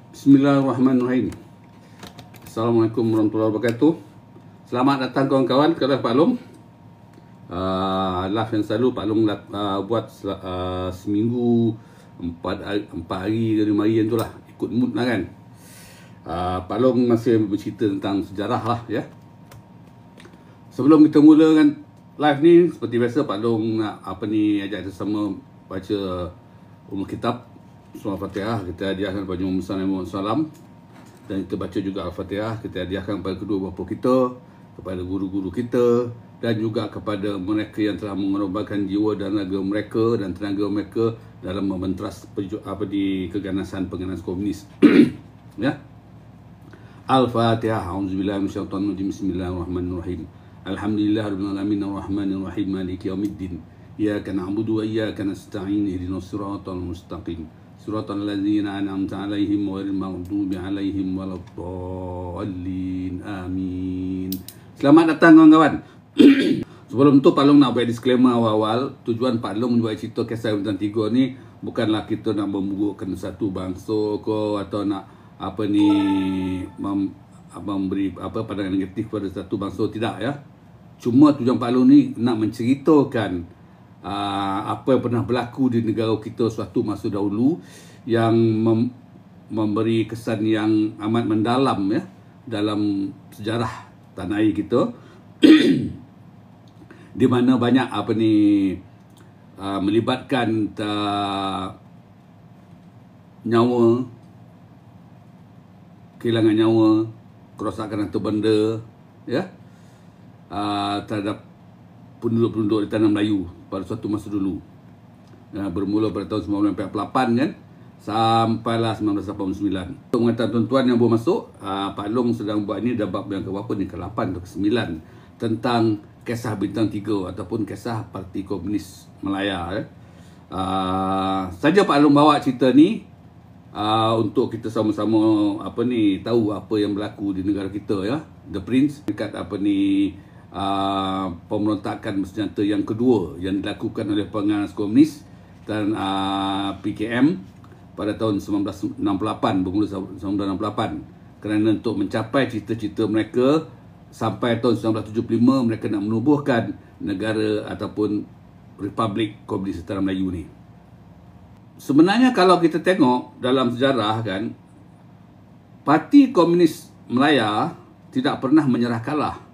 Bismillahirrahmanirrahim. Assalamualaikum warahmatullahi wabarakatuh. Selamat datang kawan-kawan ke Live Pak Long. Live yang selalu Pak Long buat seminggu 4 hari ke 5 hari yang tu lah. Ikut mood lah kan. Pak Long masih bercerita tentang sejarah lah ya. Sebelum kita mulakan live ni, seperti biasa Pak Long nak ajak sesama baca kitab surah Al-Fatihah. Kita hadiahkan kepada Muhammad SAW, dan kita baca juga Al-Fatihah. Kita hadiahkan kepada kedua bapa kita, kepada guru-guru kita, dan juga kepada mereka yang telah mengorbankan jiwa dan tenaga mereka dalam membentras di keganasan pengganas komunis. Ya. Al-Fatihah. A'udzubillahi minasyaitonir rajim. Bismillahirrahmanirrahim. Alhamdulillahirabbil alamin arrahmanir rahim maliki yaumiddin. Iyyaka na'budu wa iyyaka nasta'in. Ihdinas siratal mustaqim. Suratul ladzina an'amta 'alaihim ghairil maghdubi 'alaihim waladdallin. Amin. Selamat datang kawan-kawan. Sebelum tu Pak Long nak buat disclaimer awal-awal. Tujuan Pak Long buat cerita kisah Bintang 3 ni bukanlah kita nak memburukkan satu bangsa ke, atau nak memberi pandangan negatif pada satu bangsa, tidak ya. Cuma tujuan Pak Long ni nak menceritakan apa yang pernah berlaku di negara kita suatu masa dahulu yang memberi kesan yang amat mendalam ya dalam sejarah tanah air kita. Di mana banyak melibatkan nyawa, kehilangan nyawa, kerosakan harta benda ya, terhadap penduduk-penduduk di tanah Melayu pada suatu masa dulu. Bermula pada tahun 1948 kan, sampailah 1989. Untuk mengatakan tuan-tuan yang baru masuk, Pak Long sedang buat ni dah bab yang ke-8 ni, ke-8 atau ke-9, tentang kisah Bintang 3 ataupun kisah Parti Komunis Malaya. Saja Pak Long bawa cerita ni untuk kita sama-sama tahu apa yang berlaku di negara kita ya. The Prince dekat pemberontakan bersenjata yang kedua yang dilakukan oleh pengganas komunis dan PKM pada tahun 1968, bermula 1968, kerana untuk mencapai cita-cita mereka sampai tahun 1975 mereka nak menubuhkan negara ataupun Republik Komunis Tanah Melayu ni. Sebenarnya kalau kita tengok dalam sejarah kan, Parti Komunis Malaya tidak pernah menyerah kalah.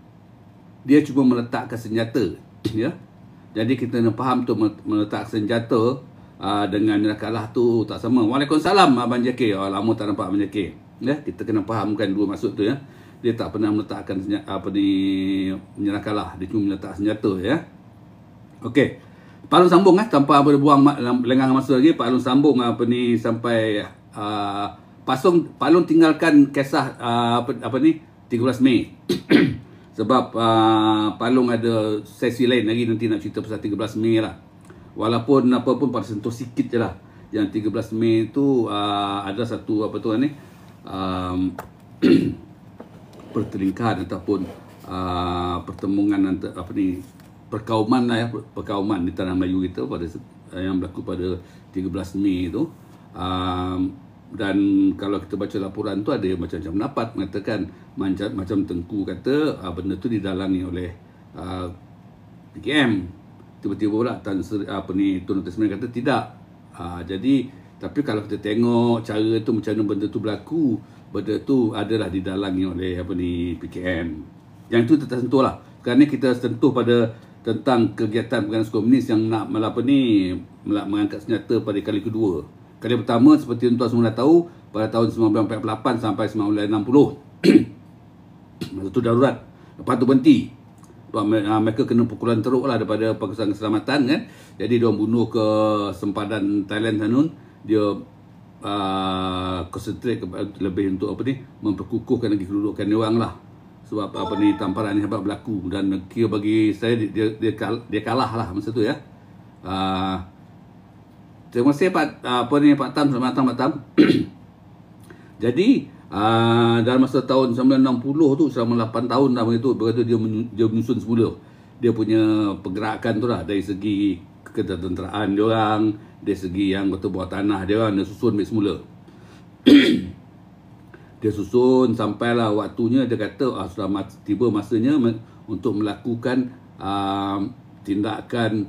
Dia cuma meletakkan senjata ya. Jadi kita kena faham tu, meletak senjata dengan menyerah kalah tu tak sama. Waalaikumsalam Abang JK. Lama tak nampak Abang JK ya. Kita kena fahamkan dua maksud tu ya. Dia tak pernah meletakkan menyerah kalah. Dia cuma meletak senjata ya. Okey. Pak Long sambung tanpa berbuang lenggang masa lagi. Pak Long sambung sampai Pak Long tinggalkan kisah 13 Mei. Sebab Pak Long ada sesi lain lagi nanti nak cerita pasal 13 Mei lah. Walaupun apa pun pada sentuh sikit je lah. Yang 13 Mei tu ada satu pertelingkahan ataupun pertemuan perkauman lah ya, perkauman di tanah Melayu kita pada yang berlaku pada 13 Mei tu. Dan kalau kita baca laporan tu ada macam-macam pendapat mengatakan macam Tengku kata benda tu didalangi oleh PKM. Tiba-tiba pula Tun Tesman kata tidak. Jadi tapi kalau kita tengok cara tu macam mana benda tu berlaku, benda tu adalah didalangi oleh PKM. Yang tu kita sentuh lah. Sekarang ni kita sentuh pada tentang kegiatan pengganas komunis yang nak mengangkat senjata pada kali kedua. Kali pertama seperti tuan semua dah tahu pada tahun 1948 sampai 1960. Masa tu darurat. Lepas tu berhenti. Mereka kena pukulan teruk lah daripada Pakatan Keselamatan kan. Jadi dia bunuh ke sempadan Thailand sana. Dia concentrate lebih untuk memperkukuhkan lagi kedudukan dia orang lah. Sebab tamparan ni hebat berlaku, dan kira bagi saya dia kalah lah masa tu ya. Terima kasih Pak Tam, selamat datang Pak Tam. Jadi dalam masa tahun 1960 tu, selama 8 tahun dah begitu dia menyusun semula. Dia punya pergerakan tu lah, dari segi ketenteraan dia orang, dari segi yang anggota bawah tanah dia orang, dia susun semula. Dia susun sampailah waktunya, dia kata sudah tiba masanya untuk melakukan tindakan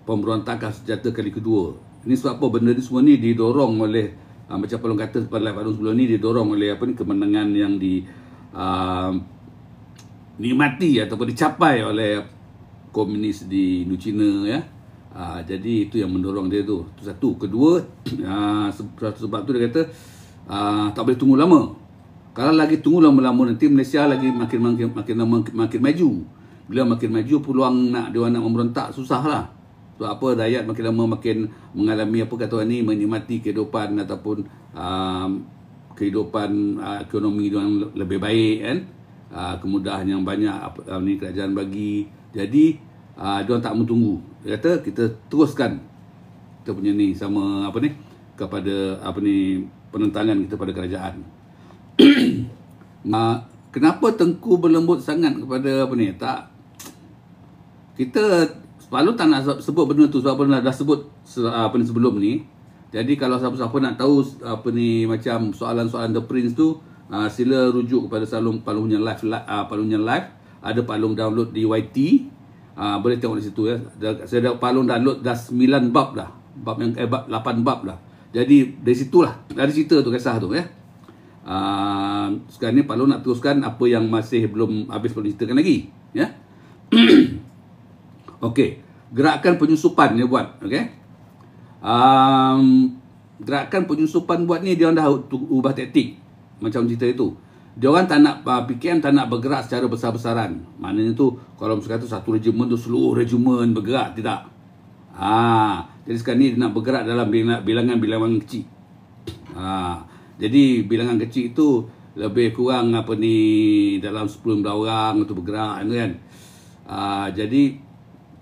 pemberontakan senjata kali kedua. Ini sebab apa? Benda ni semua ni didorong oleh macam Palung kata pada live sebelum ni, didorong oleh kemenangan yang dinikmati ataupun dicapai oleh komunis di Indochina, ya. Jadi itu yang mendorong dia tu. Itu satu. Kedua, sebab tu dia kata tak boleh tunggu lama. Kalau lagi tunggu lama-lama, nanti Malaysia lagi makin maju. Bila makin maju, peluang dia nak memberontak susah lah. Sebab apa, rakyat makin lama makin mengalami ni, menikmati kehidupan ataupun kehidupan ekonomi yang lebih baik, kan. Kemudahan yang banyak ni kerajaan bagi. Jadi dia tak mau tunggu. Dia kata kita teruskan kita punya ni sama kepada penentangan kita pada kerajaan. Kenapa Tengku berlembut sangat kepada tak, kita selalu tak nak sebut benda tu sebab dah sebut sebelum ni. Jadi kalau siapa-siapa nak tahu macam soalan-soalan The Prince tu, sila rujuk kepada Palung punya live. Ada Palung download di YT. Boleh tengok di situ, ya. Saya dah Palung download dah 9 bab dah. Bab 8 bab dah. Jadi dari situlah dari cerita tu, kisah tu, ya. Sekarang ni Palung nak teruskan apa yang masih belum habis perlu ceritakan lagi, ya. Okey, gerakan penyusupan dia buat, okey. Gerakan penyusupan buat ni dia dah ubah taktik macam cerita itu. Dia orang tak nak PKM tak nak bergerak secara besar-besaran. Maknanya tu kalau misalkan tu satu regimen tu seluruh regimen bergerak, tidak. Jadi sekarang ni dia nak bergerak dalam bilangan-bilangan kecil. Jadi bilangan kecil itu lebih kurang dalam 10 orang untuk bergerak, kan. Jadi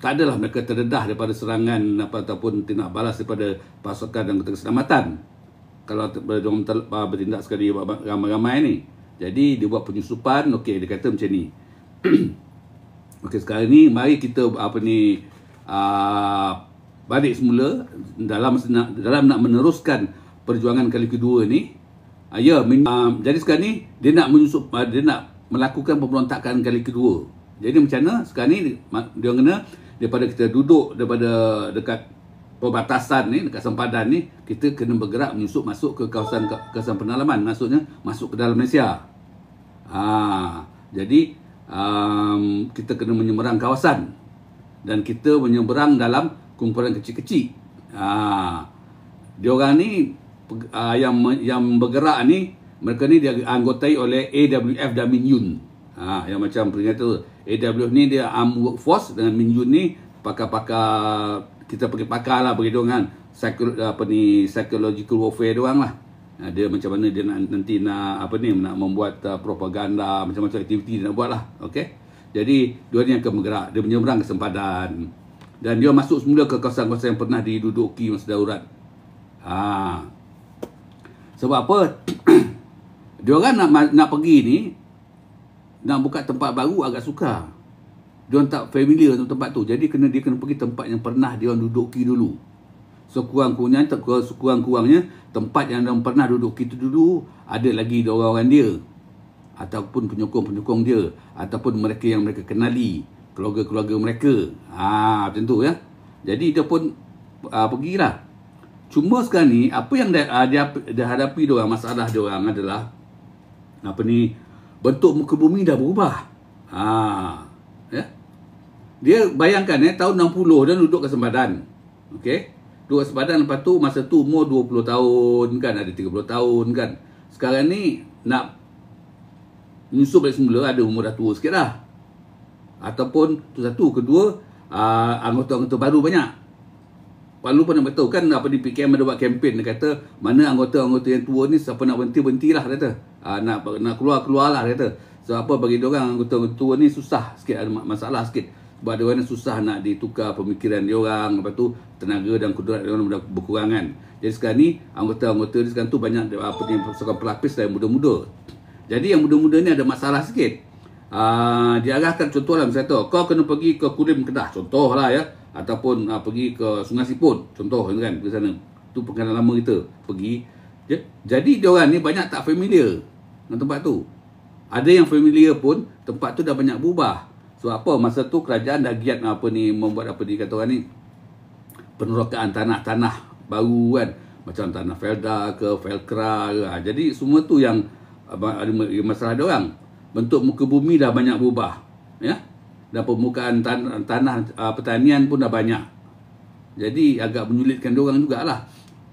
tak adalah mereka terdedah daripada serangan ataupun tindak balas daripada pasukan dan keselamatan kalau mereka bertindak sekali ramai-ramai ni. Jadi dia buat penyusupan. Okey, dia kata macam ni. Okey, sekarang ni mari kita balik semula dalam nak meneruskan perjuangan kali kedua ni. Jadi sekarang ni dia nak menyusup, dia nak melakukan pemberontakan kali kedua. Jadi macam mana sekarang ni dia kena, daripada kita duduk dekat perbatasan ni, dekat sempadan ni, kita kena bergerak menyusup masuk ke kawasan pedalaman, maksudnya masuk ke dalam Malaysia. Jadi kita kena menyeberang kawasan dan kita menyeberang dalam kumpulan kecil-kecil. Dia orang ni yang bergerak ni, mereka ni dianggotai oleh AWF dan Min Yun. Yang macam peringatan tu, AWF ni dia Armed Workforce, dengan Min Yun ni pakar-pakar, kita pergi pakar lah bagi diorang psychological warfare diorang lah. Dia macam mana dia nanti nak membuat propaganda, macam-macam aktiviti dia nak buat lah. Okey. Jadi dia ni akan bergerak, dia menyeberang ke sempadan dan dia masuk semula ke kawasan-kawasan yang pernah diduduki masa darurat. Sebab apa? Dia orang nak pergi ni, nak buka tempat baru agak sukar. Dia orang tak familiar dengan tempat tu. Jadi dia kena pergi tempat yang pernah dia orang duduki dulu. Sekurang-kurangnya tempat yang dia orang pernah duduki tu dulu, ada lagi orang-orang dia ataupun penyokong-penyokong dia ataupun mereka yang mereka kenali, keluarga-keluarga mereka. Macam tu, ya. Jadi dia pun pergilah. Cuma sekarang ni apa yang dia hadapi dia orang, masalah dia orang adalah bentuk muka bumi dah berubah. Ya. Dia bayangkan tahun 60 dia duduk ke sempadan. Okey. Duduk ke sempadan, lepas tu masa tu umur 20 tahun kan, ada 30 tahun kan. Sekarang ni nak menyusup balik semula, ada umur dah tua sikit dah. Ataupun tu satu, kedua anggota-anggota baru banyak. Lalu pun nak beritahu kan di PKM ada buat kempen, dia kata mana anggota-anggota yang tua ni siapa nak berhenti-berhentilah, dia kata. Nak keluar-keluarlah, dia kata. Sebab apa, bagi dia orang anggota-anggota tua ni susah sikit, ada masalah sikit. Sebab dia orang susah nak ditukar pemikiran dia orang, lepas tu tenaga dan kudrat dia orang berkurangan. Jadi sekarang ni anggota-anggota ni sekarang tu banyak pasukan pelapis dan muda-muda. Jadi yang muda-muda ni ada masalah sikit. Diarahkan, contohlah misalnya tu, kau kena pergi ke Kulim Kedah, contohlah, ya. Ataupun pergi ke Sungai Siput, contoh kan, ke sana. Tu pengalaman lama kita pergi Jadi diorang ni banyak tak familiar dengan tempat tu. Ada yang familiar pun, tempat tu dah banyak berubah. Sebab apa? Masa tu kerajaan dah giat membuat apa dia kata orang ni, penerokaan tanah-tanah baru kan. Macam tanah Felda ke, Velcra ke. Jadi semua tu yang ada masalah dia orang. Bentuk muka bumi dah banyak berubah. Ya. Dan permukaan tanah pertanian pun dah banyak. Jadi agak menyulitkan dia orang jugalah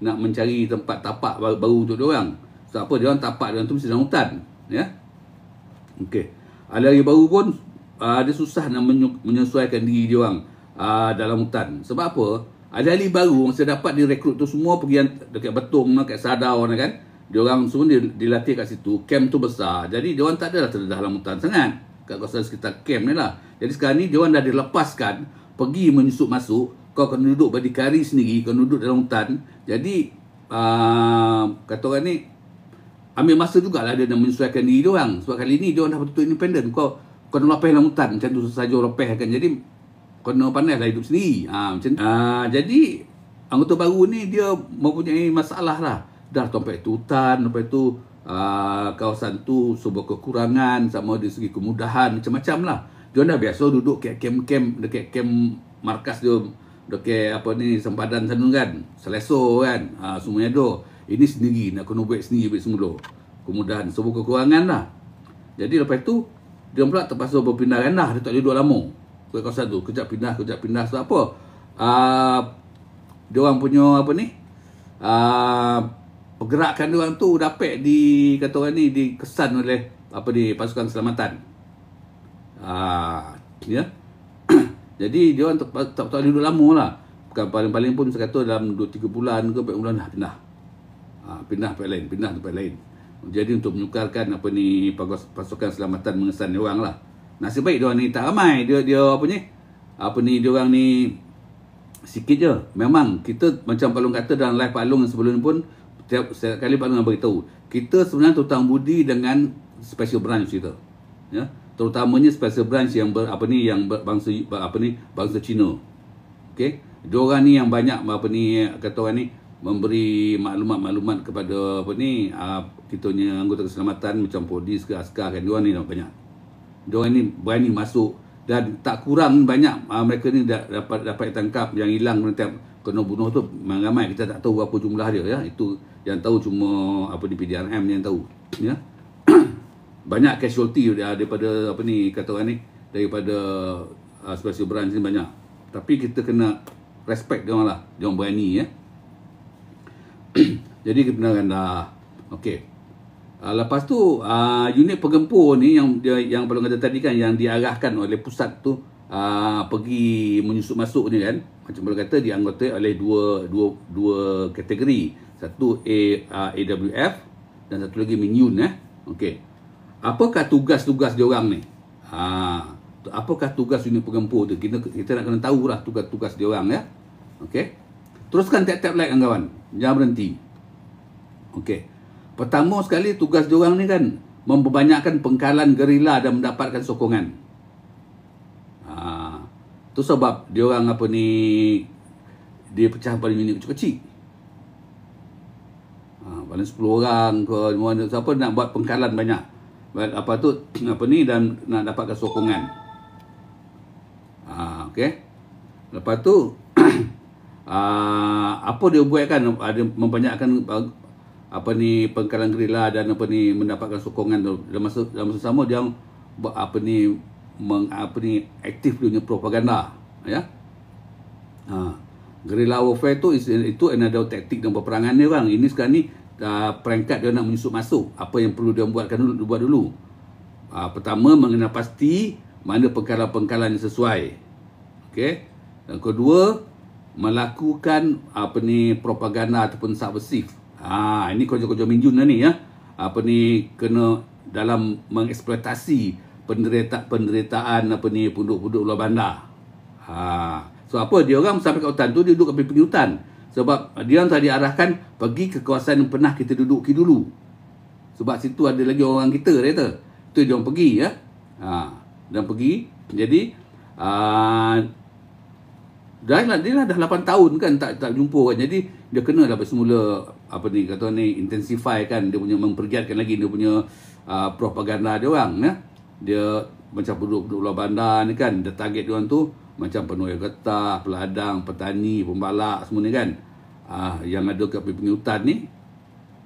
nak mencari tempat tapak baru untuk dia orang. Sebab apa? Dia orang tapak dia orang tu mesti dalam hutan, ya. Okey. Ahli baru pun dia susah nak menyesuaikan diri dia orang dalam hutan. Sebab apa? Ahli baru masa dapat direkrut tu semua pergi dekat Betong, dekat Sadau kan. Dia orang semua dilatih kat situ. Camp tu besar. Jadi dia orang tak adalah terdedah dalam hutan sangat. Kat kawasan sekitar camp ni lah. Jadi sekarang ni dia orang dah dilepaskan pergi menyusup masuk. Kau kena duduk berdikari sendiri, kau duduk dalam hutan. Jadi kata orang ni ambil masa jugalah dia nak menyesuaikan diri dia orang. Sebab kali ni dia orang dah betul-betul independent. Kau kena lepas dalam hutan macam tu saja lepas kan. Jadi kena pandai lah hidup sendiri. Jadi anggota baru ni dia mempunyai masalah lah. Dah sampai tu hutan, sampai tu kawasan tu sebuah kekurangan sama dari segi kemudahan macam-macam lah. Dia dah biasa duduk kat camp-camp, dekat camp markas dia, dekat apa ni sempadan sana kan, Seleso kan, semuanya ada. Ini sendiri nak kena buat sendiri semula. Kemudahan sebuah kekurangan lah. Jadi lepas tu dia pula terpaksa berpindah ranah, dia tak boleh duduk lama kat kawasan tu. Kejap pindah. Sebab apa? Dia orang punya apa ni? Pergerakan dia orang tu dapat kata orang ni dikesan oleh apa ni pasukan keselamatan. Ya. Jadi dia orang tak boleh duduk lama lah. Bukan paling-paling pun saya kata dalam 2-3 bulan ke 4 bulan dah pindah. Pindah tempat lain. Jadi untuk menukarkan apa ni pasukan keselamatan mengesan dia orang lah. Nasib baik dia orang ni tak ramai. Dia apa ni dia orang ni sikit je. Memang kita macam Pak Long kata dalam live Pak Long yang sebelum ni pun setiap kali Pak Long beritahu, kita sebenarnya tutang budi dengan special branch kita. Ya. Terutamanya special branch yang bangsa Cina. Okey. Diorang ni yang banyak apa ni kata orang ni memberi maklumat-maklumat kepada apa ni kitanya anggota keselamatan macam polis ke askar kan, diorang ni banyak. Diorang ni berani masuk dan tak kurang banyak mereka ni dapat tangkap yang hilang kena bunuh tu ramai, kita tak tahu berapa jumlah dia ya. Itu yang tahu cuma apa di PDRM yang tahu ya. Banyak casualty daripada apa ni kata orang ni, daripada special branch ni banyak. Tapi kita kena respect dia orang lah, dia orang berani ya. Jadi kebenaran dah. Okey. Lepas tu unit penggempur ni yang perlu kata tadi kan, yang diarahkan oleh pusat tu pergi menyusup masuk ni kan, macam perlu kata dianggotai oleh dua kategori. Satu AWF dan satu lagi Minyun Okey. Apakah tugas-tugas dia orang ni? Apakah tugas unit penggempur tu? Kita nak kena tahu lah tugas-tugas dia orang ya. Okey. Teruskan tap-tap like kawan. Jangan berhenti. Okey. Pertama sekali tugas dia orang ni kan memperbanyakkan pengkalan gerila dan mendapatkan sokongan. Tu sebab dia orang apa ni dia pecah pada unit kecil-kecil. Paling 10 orang ke siapa nak buat pengkalan banyak. Apa tu apa ni dan nak dapatkan sokongan. Okey. Lepas tu apa dia buat kan, ada membanyakkan apa ni pengkalan gerila dan apa ni mendapatkan sokongan tu. Dalam masa sama dia apa ni aktif punya propaganda ya. Guerrilla warfare tu itu another taktik dan peperangan dia orang. Ini sekarang ni perangkat dia nak menyusup masuk. Apa yang perlu dia buat dulu. Pertama mengenal pasti mana pengkalan-pengkalan yang sesuai. Okey. Dan kedua melakukan apa ni propaganda ataupun subversif. Ini kerja-kerja Minjun lah ni ya. Apa ni kena dalam mengeksploitasi penderitaan apa ni penduduk-penduduk luar bandar. So apa dia orang sampai ke hutan tu, dia duduk kat pinggir hutan. Sebab dia orang tadi arahkan pergi ke kawasan yang pernah kita duduki dulu. Sebab situ ada lagi orang kita dia kata. Tu dia orang pergi ya. Dan pergi. Jadi dia dah 8 tahun kan tak jumpa kan. Jadi dia kena dah bersemula apa ni kata ni intensify kan, dia punya mempergiatkan lagi dia punya propaganda dia orang ya. Dia macam penduduk luar bandar ni kan, dia target dia orang tu macam penuai getah, peladang, petani, pembalak semua ni kan. Yang ada kat pinggir hutan ni,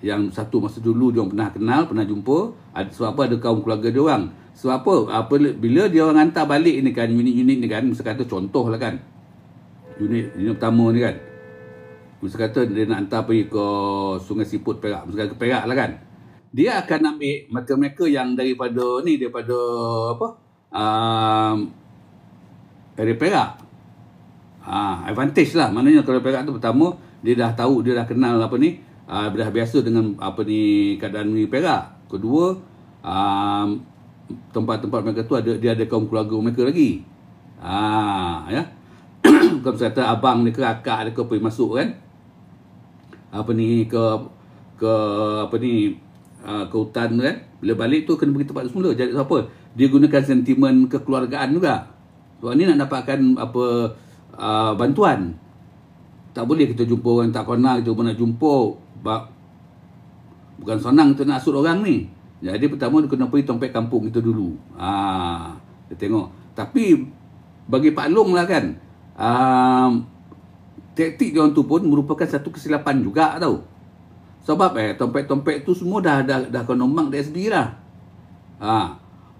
yang satu masa dulu dia orang pernah kenal, pernah jumpa, sebab apa ada kaum keluarga dia orang. Sebab apa bila dia orang hantar balik ni kan, unit-unit ni kan, misal kata contoh lah kan, unit pertama ni kan, misal kata dia nak hantar pergi ke Sungai Siput Perak, misal kata ke Perak lah kan, dia akan ambil mereka yang daripada ni, daripada apa, dari Perak. Advantage lah, maknanya kalau Perak tu pertama dia dah tahu, dia dah kenal apa ni, dah biasa dengan apa ni keadaan ni Perak. Kedua, tempat-tempat mereka tu dia ada kaum keluarga mereka lagi. Ya. Kalau kata abang dia ke akak dia ke pergi masuk kan, apa ni ke apa ni ke hutan kan, bila balik tu kena pergi tempat tu semula. Jadi apa, dia gunakan sentimen kekeluargaan juga. Sebab ni nak dapatkan apa bantuan. Tak boleh kita jumpa orang tak kenal, kita pun nak jumpa, bukan senang kita nak asut orang ni. Jadi pertama dia kena pergi tempat kampung kita dulu. Dia tengok. Tapi bagi Pak Long lah kan, taktik dia orang tu pun merupakan satu kesilapan juga tau. Sebab tempat-tempat tu semua dah kena mak di SB lah.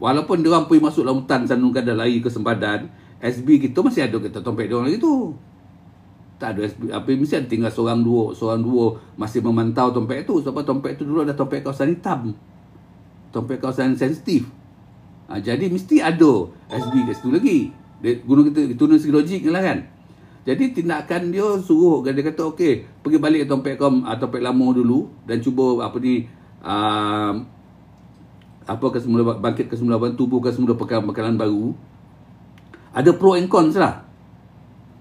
Walaupun dia orang pergi masuk dalam hutan sana kan, dah lari ke sempadan, SB kita masih ada kita tempat dia orang lagi tu. Tak ada SB, apa mesti ada tinggal seorang dua masih memantau tempat tu. Sebab tempat tu dulu ada tempat kawasan hitam, tempat kawasan sensitif. Jadi mesti ada SB kat situ lagi. Dia guna kita, itu segi logik lah kan. Jadi tindakan dia suruh, dia kata okey, pergi balik ke tempat lama dulu dan cuba apa ni bangkit ke semula, tubuh ke semula bekalan baru. Ada pro and cons lah.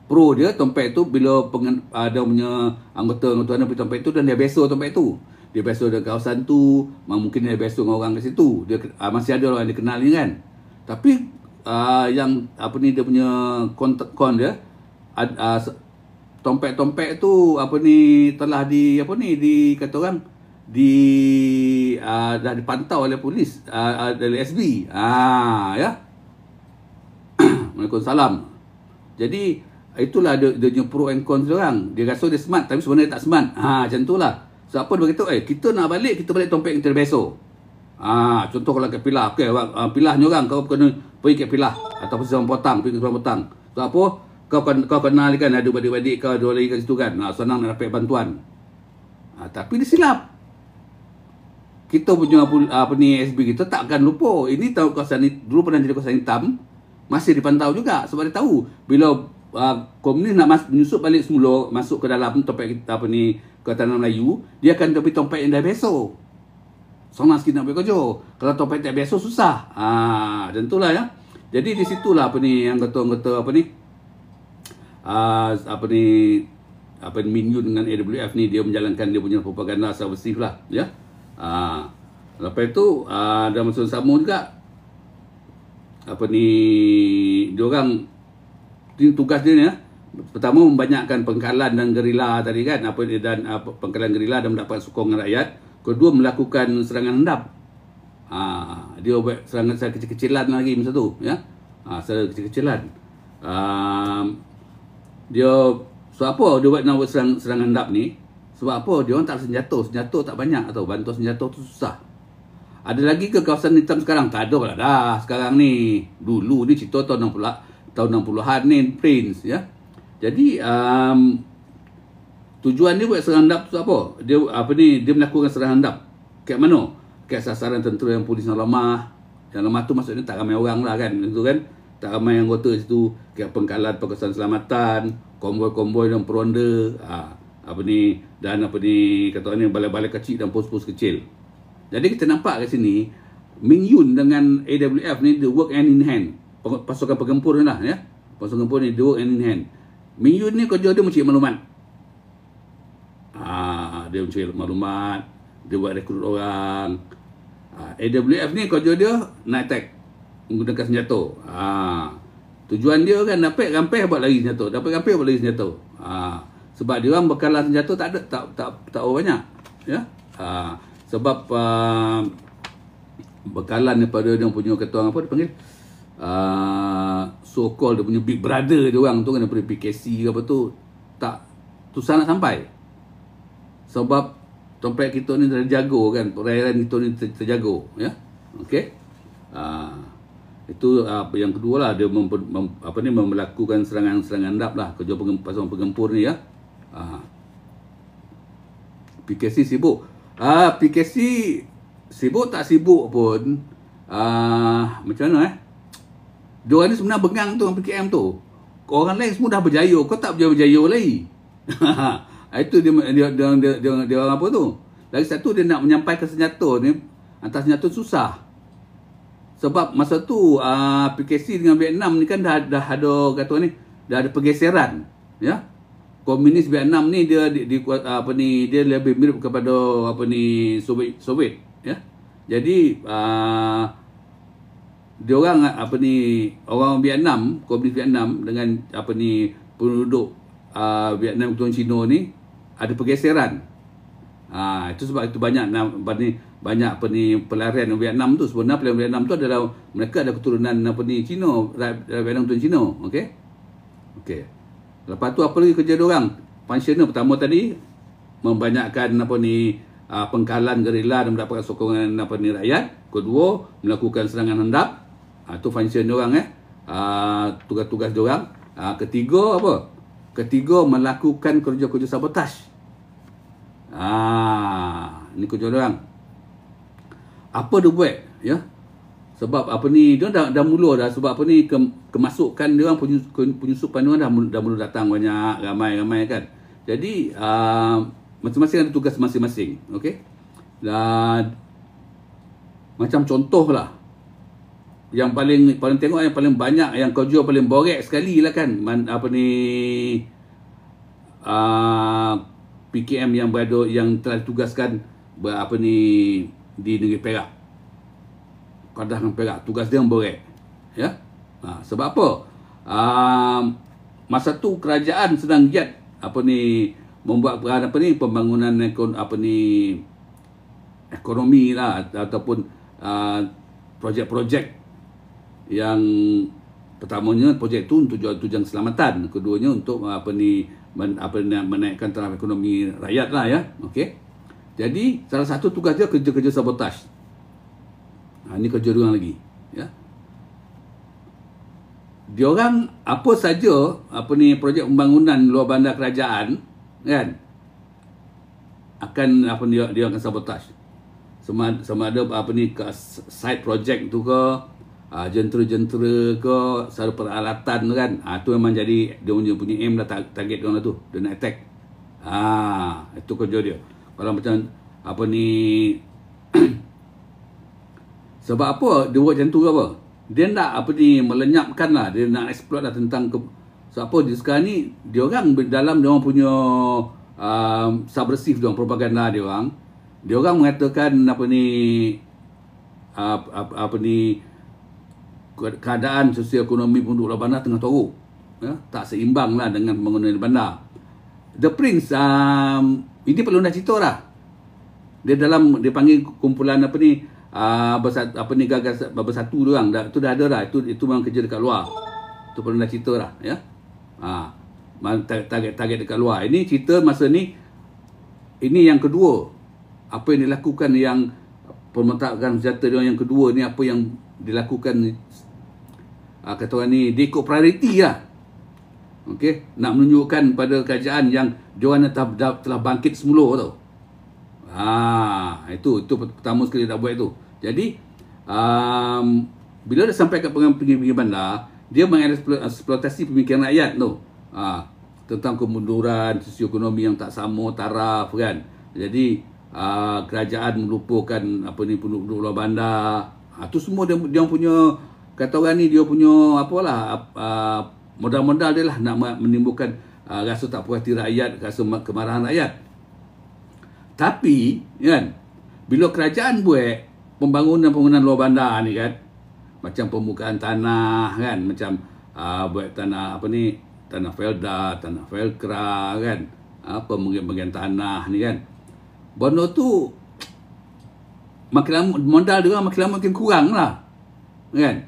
Pro dia tempat tu bila ada punya anggota-anggota pergi tempat tu dan dia biasa tempat tu. Dia biasa dengan kawasan tu, mungkin dia biasa dengan orang kat situ. Dia masih ada orang yang dia kenal ni kan. Tapi yang apa ni dia punya kon dia, tempat-tempat tu apa ni telah kata orang dah dipantau oleh polis dari SB. Ya. Waalaikumsalam. Jadi itulah dia punya pro and cons dia orang. Dia rasa dia smart tapi sebenarnya tak smart. Macam itulah. So apa dia beritahu, kita nak balik, kita balik tempat yang terbiasa. Contoh kalau kat Pilah, okey, Pilahnya orang kau kena pergi kat Pilah ataupun Sembang Potang, pergi ke Sembang Potang. So apa? Kau kenal kan ada adik-adik kau dua lagi kat situ kan. Senang nak dapat bantuan. Tapi dia silap. Kita punya apa ni SB kita takkan lupa. Ini tahu kawasan ni dulu pernah jadi kawasan hitam, masih dipantau juga sebab dia tahu bila komunis nak menyusup balik semula masuk ke dalam tempat kita apa ni ke tanah Melayu, dia akan pergi tempat yang dah biasa. Senang sikit nak pergi kerja. Kalau tempat tak biasa susah. Dan itulah ya. Jadi di situlah apa ni yang kata apa ni Min Yun dengan AWF ni dia menjalankan dia punya propaganda subversif lah ya. Lepas itu dalam masa sama juga apa ni diorang tugas dia ni ya, pertama membanyakkan pengkalan dan gerila tadi kan, pengkalan gerila dan mendapat sokongan rakyat. Kedua, melakukan serangan hendap. Dia buat serangan kecil-kecilan lagi masa tu ya. Serangan kecil-kecilan. Dia sebab apa dia nak buat serangan hendap ni? Sebab apa? Dia orang tak senjata tak banyak atau bantuan senjata tu susah. Ada lagi ke kawasan hitam sekarang? Tak ada pula dah sekarang ni. Dulu ni cerita tahun 60-an ni Prince ya. Jadi tujuan dia buat serangan hendap tu apa? Dia dia melakukan serangan hendap. Kat mana? Kat sasaran tentera yang polis yang lemah. Yang lemah tu maksudnya tak ramai orang lah kan. Itu kan. Tak ramai anggota situ. Kat pengkalan perkasan selamatan, konvoi-konvoi dan peronda. Dan kata ni balai-balai kecil dan pos-pos kecil. Jadi kita nampak kat sini Min Yun dengan AWF ni dia work hand in hand. Pasukan penggempur ni lah ya. Pasukan penggempur ni dia work hand in hand. Min Yun ni kerja dia mencari maklumat. Dia mencari maklumat, dia buat rekrut orang. AWF ni kerja dia nak attack menggunakan senjata. Tujuan dia kan dapat rampai buat lari senjata, Sebab dia orang bekalan senjata tak ada, tak banyak. ya. Sebab bekalan daripada dia punya kata orang apa dia panggil so called dia punya big brother dia orang tu kan, daripada PKC ke apa tu, tak susah nak sampai. Sebab tempat kita ni terjaga kan, perairan kita ni terjaga, ya. Okey. Itu yang kedua lah, dia melakukan serangan-serangan dap lah, kerja pasukan penggempur ni, ya. PKC sibuk. PKC sibuk tak sibuk pun, macam mana diorang ni sebenarnya bengang tu orang PKM tu. Orang lain semua dah berjaya, kau tak berjaya lagi. Itu dia orang apa tu. Lagi satu, dia nak menyampaikan senjata ni, hantar senjata susah. Sebab masa tu PKC dengan Vietnam ni kan dah ada kata ni, dah ada pergeseran, ya. Komunis Vietnam ni dia dia lebih mirip kepada Soviet, ya. Jadi dia orang orang Vietnam, komunis Vietnam dengan penduduk Vietnam keturunan Cina ni ada pergeseran. Itu sebab itu banyak pelarian Vietnam tu. Sebenarnya pelarian Vietnam tu adalah mereka ada keturunan Cina, Vietnam keturunan Cina, okey. Lepas tu apa lagi kerja dia orang? Functional pertama tadi membanyakkan pengkalan gerila dan mendapatkan sokongan rakyat. Kedua, melakukan serangan hendap. Itu function dia orang, tugas-tugas dia orang. Ketiga apa? Ketiga, melakukan kerja-kerja sabotaj. Ini kerja dia orang. Apa dia buat, ya? Sebab dia dah mula dah, sebab kemasukan dia orang, penyusupan dia orang dah mula datang banyak, ramai kan. Jadi masing-masing ada tugas masing-masing, okey. Dan macam contoh lah, yang paling tengok yang paling banyak, yang kerja paling borek sekali lah kan, PKM yang berada, yang telah ditugaskan di negeri Perak, Kedah dan Perak. Tugas dia borek, ya. Sebab apa? Masa tu kerajaan sedang giat membuat pembangunan ekonomi lah, ataupun projek-projek yang pertamanya projek tu untuk tujuan keselamatan, keduanya untuk menaikkan taraf ekonomi rakyat lah, ya. Okey. Jadi salah satu tugas dia kerja-kerja sabotaj. Ini kerja dia orang lagi, ya. Diorang apa saja projek pembangunan luar bandar kerajaan kan, akan dia akan sabotaj. Sama ada side project tu ke, jentera-jentera ke, sarana peralatan kan. Tu memang jadi dia punya aim lah, target dia orang tu, dia nak attack. Itu kerja dia. Kalau macam sebab apa dia buat macam tu ke apa? Dia nak melenyapkan lah, dia nak explore lah tentang sebab apa dia sekarang ni, dia orang dalam dia orang punya subversive dia orang, propaganda dia orang mengatakan keadaan sosial ekonomi penduduk luar bandar tengah teruk, ya, tak seimbang lah dengan pembangunan di bandar. The Prince ini perlu nak cerita lah. Dia panggil kumpulan gagas bersatu dia orang, itu dah ada lah, itu memang kerja dekat luar. Itu perlu nak cerita lah, ya. Target dekat luar. Ini cerita masa ni, ini yang kedua. Apa yang dilakukan, yang pementakan senjata dia yang kedua ni, apa yang dilakukan kata orang ni, dia ikut priority lah. Okey, nak menunjukkan pada kerajaan yang diorang telah bangkit semula tau. Itu pertama sekali nak buat itu. Jadi bila dia sampai ke pinggir bandar, dia mengeksploitasi pemikiran rakyat tu, tentang kemunduran sosioekonomi yang tak sama taraf kan. Jadi kerajaan melupakan penduduk luar bandar. Tu semua dia punya, kata orang ni, dia punya modal-modal dia lah, nak menimbulkan rasa tak puas hati rakyat, rasa kemarahan rakyat. Tapi kan, bila kerajaan buat pembangunan luar bandar ni kan, macam pembukaan tanah kan, macam buat tanah tanah Felda, tanah Velcra kan, bahagian tanah ni kan, Bono tu makin lama, modal dia orang makin lama makin kurang lah, kan.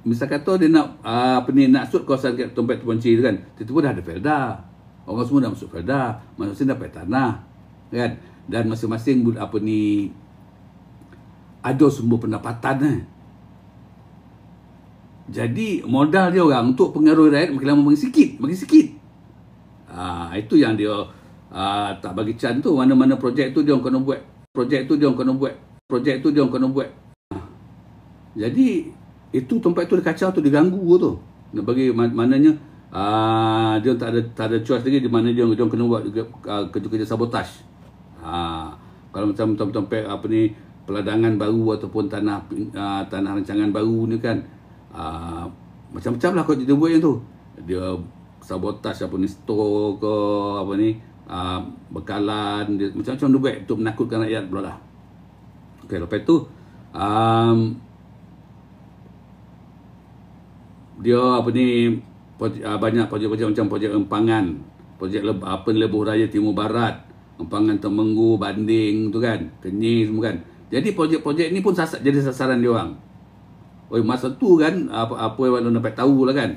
Misal kata dia nak nak sud kawasan Tompek Terpunci tu kan, tiba-tiba dah ada Felda, orang semua dah masuk Felda, masing-masing dapat tanah, kan. Dan masing-masing ada sumber pendapatan. Jadi modal dia orang untuk pengaruh rakyat makin lama makin sikit. Itu yang dia tak bagi can tu. Mana-mana projek tu dia orang kena buat. Projek tu dia orang kena buat. Jadi itu tempat tu dia kacau tu, diganggu tu. Nak bagi maknanya dia tak ada choice lagi di mana dia kena buat kerja-kerja sabotaj. Kalau macam tempat peladangan baru ataupun tanah rancangan baru ni kan, macam-macam lah kalau dia buat yang tu. Dia sabotaj store ke bekalan, dia macam-macam dia buat untuk menakutkan rakyat pula lah. Okey, lepas tu dia banyak projek-projek macam projek empangan, projek Lebuh Raya Timur Barat, empangan Temenggu, Banding tu kan, Kenyir semua kan. Jadi projek-projek ni pun jadi sasaran dia orang. Masa tu kan apa yang dapat tahu lah kan,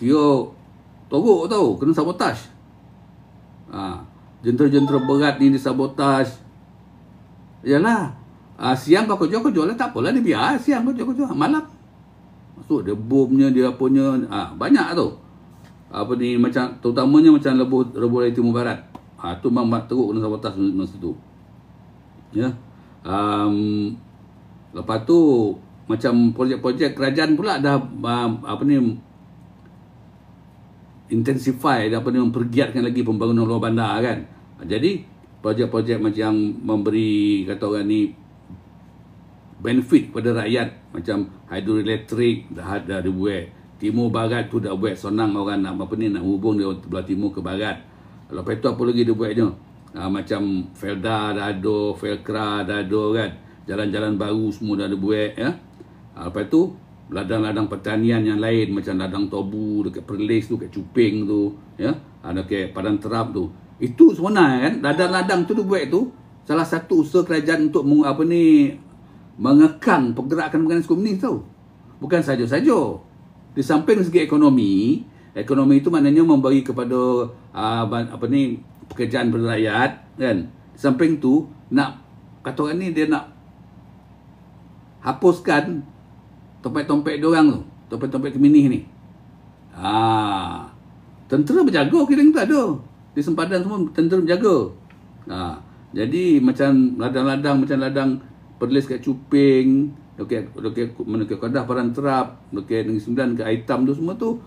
kira teruk tau, kena sabotaj. Jentera-jentera berat ni disabotaj. Yalah, siang kau jual lah, tak apalah, dia biar siang kau jual. Malam masuk dia bomnya, dia apanya, banyak tu. Macam terutamanya macam Lebuh Raya Timur Barat. Tu memang teruk kena sabotaj masa tu. Ya. Lepas tu macam projek-projek kerajaan pula dah intensify, mempergiatkan lagi pembangunan luar bandar kan. Jadi projek-projek macam memberi, kata orang ni, benefit kepada rakyat, macam hidroelektrik dah dibuat. Timur Barat tu dah buat, senang orang nak nak hubung dia belah timur ke barat. Lepas tu apa lagi dia buatnya? Macam Felda dah ada, Felkra dah ada kan. Jalan-jalan baru semua dah ada buat ya. Lepas tu ladang-ladang pertanian yang lain macam ladang Tobu dekat Perlis tu, dekat Cuping tu ya. Dekat Padang Terap tu. Itu sebenarnya kan, ladang-ladang tu dia buat tu salah satu usaha kerajaan untuk mengekang pergerakan komunis tu. Bukan saja-saja. Di samping segi ekonomi itu maknanya membagi kepada pekerjaan pada rakyat kan. Di samping tu nak, kata orang ni, dia nak hapuskan tompek-tompek dia orang tu, tompek-tompek Keminih ni. Tentera berjaga kira tu ada. Di sempadan semua tentera berjaga. Jadi macam ladang-ladang, macam ladang Perlis kat Cuping, dekat Kedah, Padang Terap, dekat Negeri Sembilan, ke Aitam tu semua tu,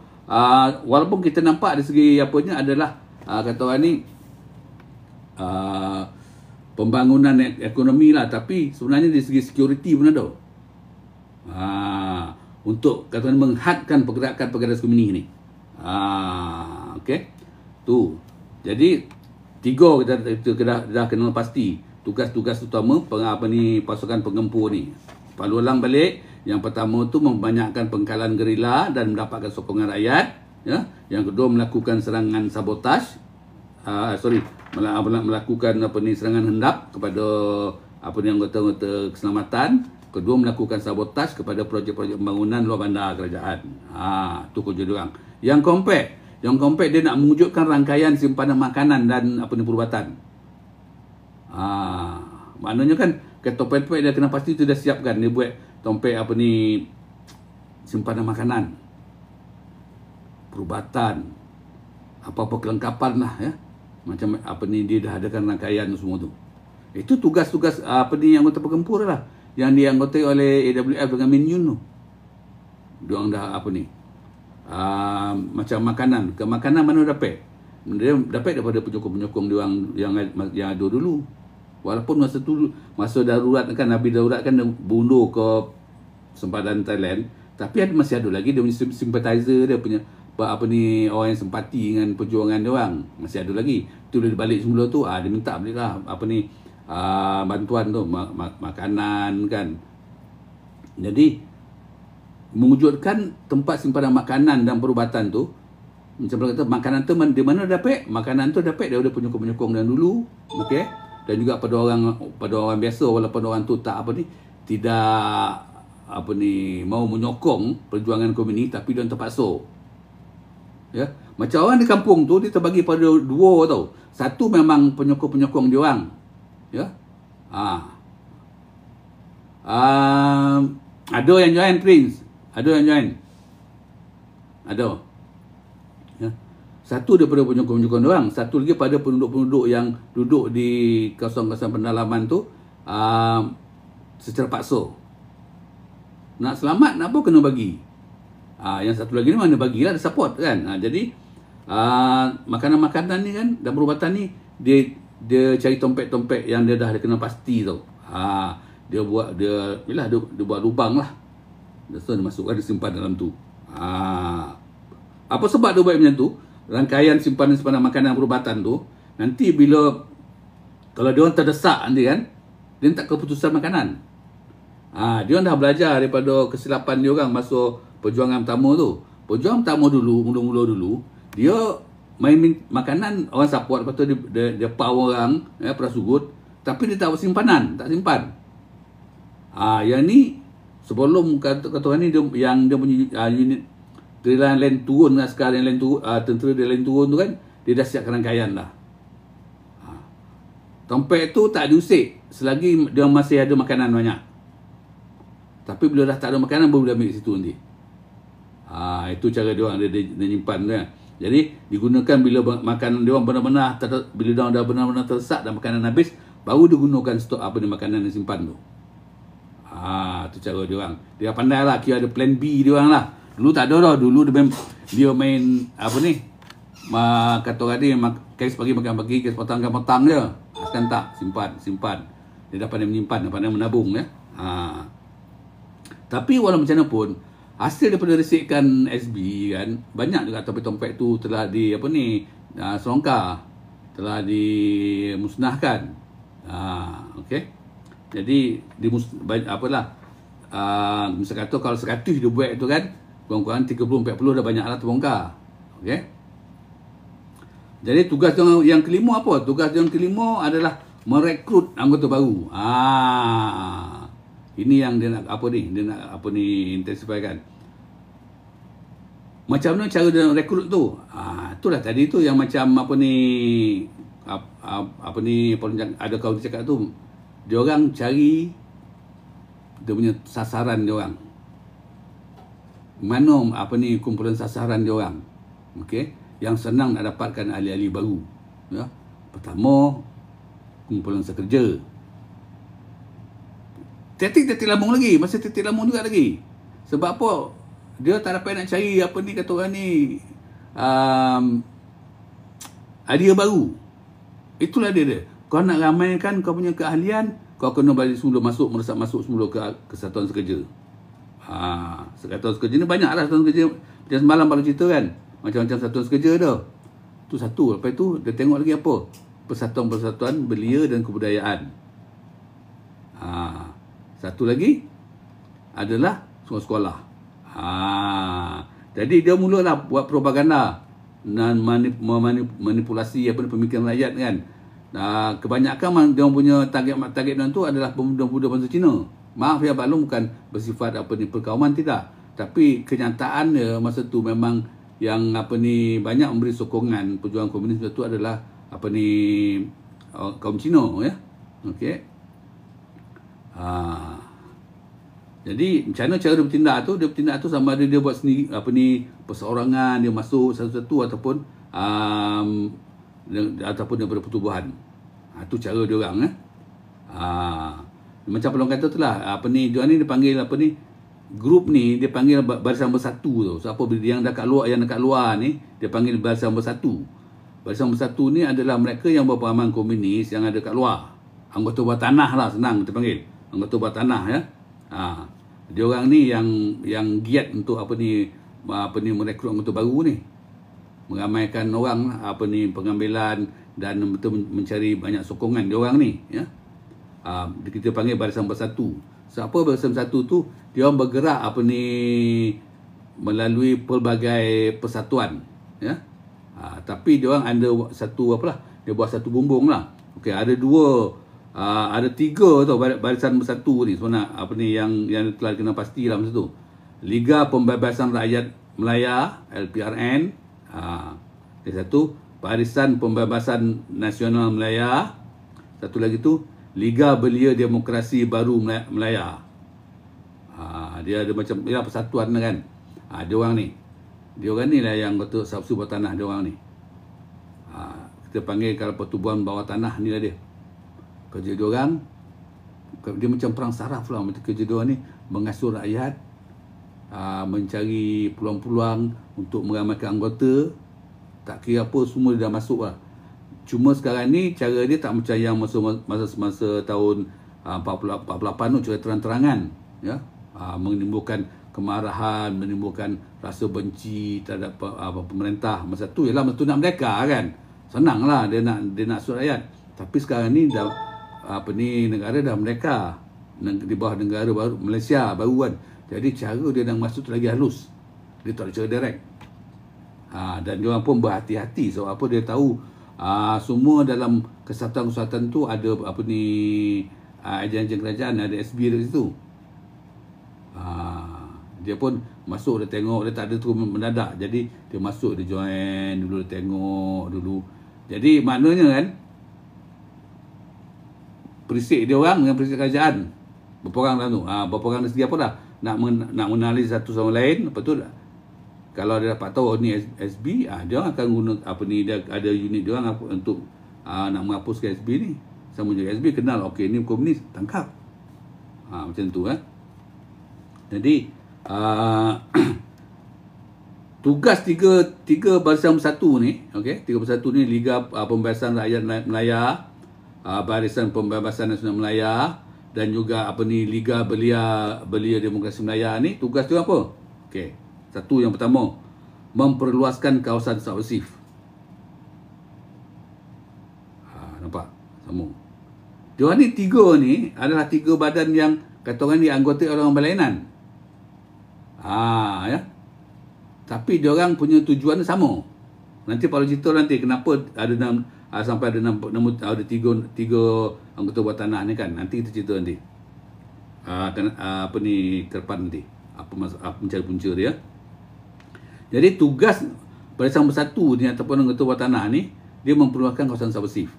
walaupun kita nampak dari segi apanya adalah kata orang ni pembangunan ekonomi lah, tapi sebenarnya dari segi security pun ada. Untuk kata menghadkan pergerakan komunis ni. Okey. Tu. Jadi 3 kita dah kenal pasti tugas-tugas utama pasukan penggempur ni. Palu ulang balik, yang pertama tu membanyakkan pengkalan gerila dan mendapatkan sokongan rakyat, ya. Yang kedua melakukan serangan sabotaj. Melakukan serangan hendap kepada anggota-anggota keselamatan. Kedua, melakukan sabotaj kepada projek-projek pembangunan luar bandar kerajaan. Tu kerja dia orang. Yang compact dia nak mewujudkan rangkaian simpanan makanan dan perubatan. Maknanya kan tompek-tompek dia kena pasti tu dah siapkan. Dia buat tompek simpanan makanan, perubatan, apa-apa kelengkapan lah ya. Macam dia dah adakan rangkaian semua tu. Itu tugas-tugas anggota penggempur lah, yang dianggotai oleh AWF dengan Minyun tu. Diorang dah macam makanan mana dapat? Dia dapat daripada penyokong-penyokong diorang yang ada dulu. Walaupun masa darurat kan, Nabi darurat kan bunuh ke sempadan Thailand, tapi masih ada lagi dia punya sympathizer, dia punya orang yang simpati dengan perjuangan dia orang, masih ada lagi. Tu dia balik semula tu, dia minta balik lah bantuan tu, makanan kan. Jadi mewujudkan tempat simpanan makanan dan perubatan tu Macam orang kata makanan tu di mana dapat? Makanan tu dapat daripada penyokong-penyokong dan dulu, okey. Dan juga pada orang biasa, walaupun orang tu tak tidak mau menyokong perjuangan komunis, tapi dia terpaksa. Ya, macam orang di kampung tu dia terbagi pada dua tau. Satu memang penyokong-penyokong dia orang. Ya. Ada yang join Prince, ada yang join. Ada. Ya. Satu daripada penyokong-penyokong dia orang, satu lagi pada penduduk-penduduk yang duduk di kawasan-kawasan pendalaman tu secara paksa. Nak selamat, nak apa kena bagi. Yang satu lagi ni mana bagilah, dia support kan. Jadi makanan-makanan ni kan dan perubatan ni dia cari tompek-tompek yang dia dah kena pasti tau. Dia buat dia buat lubang lah. So dia masukkan, dia simpan dalam tu. Apa sebab dia buat macam tu? Rangkaian simpanan makanan perubatan tu, nanti bila kalau dia orang terdesak nanti kan, dia tak keputusan makanan. Dia orang dah belajar daripada kesilapan dia orang masuk perjuangan pertama tu. Perjuangan pertama dulu, mula-mula dulu, dia main makanan, orang support, lepas tu dia power orang, prasugut, tapi dia tak buat simpanan, tak simpan. Yang ni sebelum kata orang ni yang dia punya unit drill line turun lah, sekarang line turun, tentera dia line turun tu kan, dia dah siapkan rangkaian dah. Tompek tu tak diusik selagi dia masih ada makanan banyak. Tapi bila dah tak ada makanan, baru dia ambil situ nanti. Itu cara dia orang dia nyimpan tu kan. Jadi digunakan bila makanan dia orang benar-benar bila dia orang dah benar-benar terdesak dan makanan habis, baru digunakan stok makanan yang simpan tu. Tu cara dia orang. Dia pandai lah, kira ada plan B dia orang lah. Dulu tak ada dah. Dulu dia main kata orang ni, kes pagi makan pagi, kes petang makan petang je. Sekarang tak, simpan. Dia dah pandai menyimpan, dia pandai menabung ya. Tapi walau macam mana pun, hasil daripada resikan SB kan, banyak juga tompek-tompek tu telah selongkar, telah dimusnahkan. Okey. Jadi misal kata kalau 100 dia buat tu kan, kurang-kurang 30-40 dah banyaklah terbongkar. Okey. Jadi tugas yang kelima apa? Tugas yang kelima adalah merekrut anggota baru. Ini yang dia nak intensifikan. Macam mana cara dia rekrut tu? Itulah tadi tu yang macam ada kau cakap tu. Dia orang cari dia punya sasaran dia orang. Mana kumpulan sasaran dia orang. Okey, yang senang nak dapatkan ahli-ahli baru. Ya. Pertama, kumpulan sekerja. Tetik lambung lagi, masih tetik lambung juga lagi. Sebab apa? Dia tak dapat nak cari kata orang ni idea baru. Itulah dia. Kau nak ramaikan kau punya keahlian, kau kena balik semula masuk semula ke satuan sekerja. Satuan sekerja ni banyaklah satuan sekerja. Macam semalam baru cerita kan, macam-macam satuan sekerja tu. Tu satu. Lepas tu dia tengok lagi apa? Persatuan-persatuan belia dan kebudayaan. Satu lagi adalah sekolah-sekolah. Jadi dia mulalah buat propaganda dan manipulasi pemikiran rakyat kan. Kebanyakan dia punya target tu adalah pemuda-pemuda bangsa Cina. Maaf ya maklum, bukan bersifat perkauman, tidak. Tapi kenyataannya masa tu memang yang banyak memberi sokongan perjuangan komunis itu adalah kaum Cina ya. Okey. Jadi macam mana cara dia bertindak tu? Dia bertindak tu sama ada dia buat sendiri perseorangan, dia masuk satu-satu ataupun daripada pertubuhan. Tu cara dia orang macam pelong kata tu lah, dia ni dipanggil grup ni dia panggil Barisan Bersatu tu. Siapa yang dekat luar ni dia panggil Barisan Bersatu. Barisan Bersatu ni adalah mereka yang berpemahaman komunis yang ada kat luar. Anggota bawah tanah lah, senang kita panggil. Anggota bawah tanah ya. Dia orang ni yang giat untuk merekrut anggota baru ni. Meramaikan orang pengambilan dan betul mencari banyak sokongan dia orang ni ya. Kita panggil Barisan Bersatu. Siapa Barisan Bersatu tu? Dia orang bergerak melalui pelbagai persatuan ya. Tapi dia orang ada satu apalah, dia buat satu bumbung lah. Okey, ada tiga tau barisan bersatu ni sebenarnya, apa ni yang telah kena pasti lah masa tu. Liga Pembebasan Rakyat Melaya, LPRN. Yang satu, Barisan Pembebasan Nasional Melaya. Satu lagi tu, Liga Belia Demokrasi Baru Melaya. Dia ada macam ya persatuan kan. Dia orang ni lah yang betul sabsu bawah tanah dia orang ni. Kita panggil kalau pertubuhan bawah tanah ni lah dia. Kerja dia orang, dia macam perang saraf lah. Macam kerja dia orang ni mengasuh rakyat, mencari peluang-peluang untuk meramaikan anggota. Tak kira apa, semua dia dah masuk lah. Cuma sekarang ni cara dia tak macam yang masa tahun 48 tu, cara terang-terangan, ya. Menimbulkan kemarahan, menimbulkan rasa benci terhadap pemerintah. Masa tu ialah masa tu nak merdeka kan. Senanglah dia nak suruh rakyat. Tapi sekarang ni dah negara dah merdeka, di bawah negara baru Malaysia baru kan. Jadi cara dia nak masuk tu lagi halus. Dia tak ada cara direct. Dan dia orang pun berhati-hati sebab apa, dia tahu semua dalam kesatuan-kesatuan tu ada agen-agen kerajaan, ada SB di situ. Dia pun masuk, dia tengok, dia tak ada terus mendadak. Jadi dia masuk, dia join dulu, dia tengok dulu. Jadi maknanya kan, perisik dia orang dengan perisik kerajaan berperang dalam tu. Berperang dari segi apa dah? Nak mengenali satu sama lain. Lepas tu kalau dia dapat tahu ni SB, dia orang akan guna dia ada unit dia orang untuk nak menghapuskan SB ni. Sama je SB kenal, okey ni komunis, tangkap. Macam tu kan. Jadi tugas tiga barisan bersatu ni, okey, tiga bersatu ni, Liga Pembebasan Rakyat Melaya, Barisan Pembebasan Nasional Melaya, dan juga Liga Belia Demokrasi Melaya ni, tugas dia apa? Okey. Satu, yang pertama, memperluaskan kawasan subversif. Nampak? Sambung. Dia ni tiga ni adalah tiga badan yang kata orang ni anggota orang berlainan. Ya. Tapi dia orang punya tujuan sama. Nanti kalau cerita nanti kenapa ada sampai ada tiga anggota bawah tanah ni kan. Nanti kita cerita nanti. Ke depan nanti. Apa mencari punca dia. Jadi tugas Barisan Bersatu ni ataupun anggota bawah tanah ni, dia memperluaskan kawasan subversif.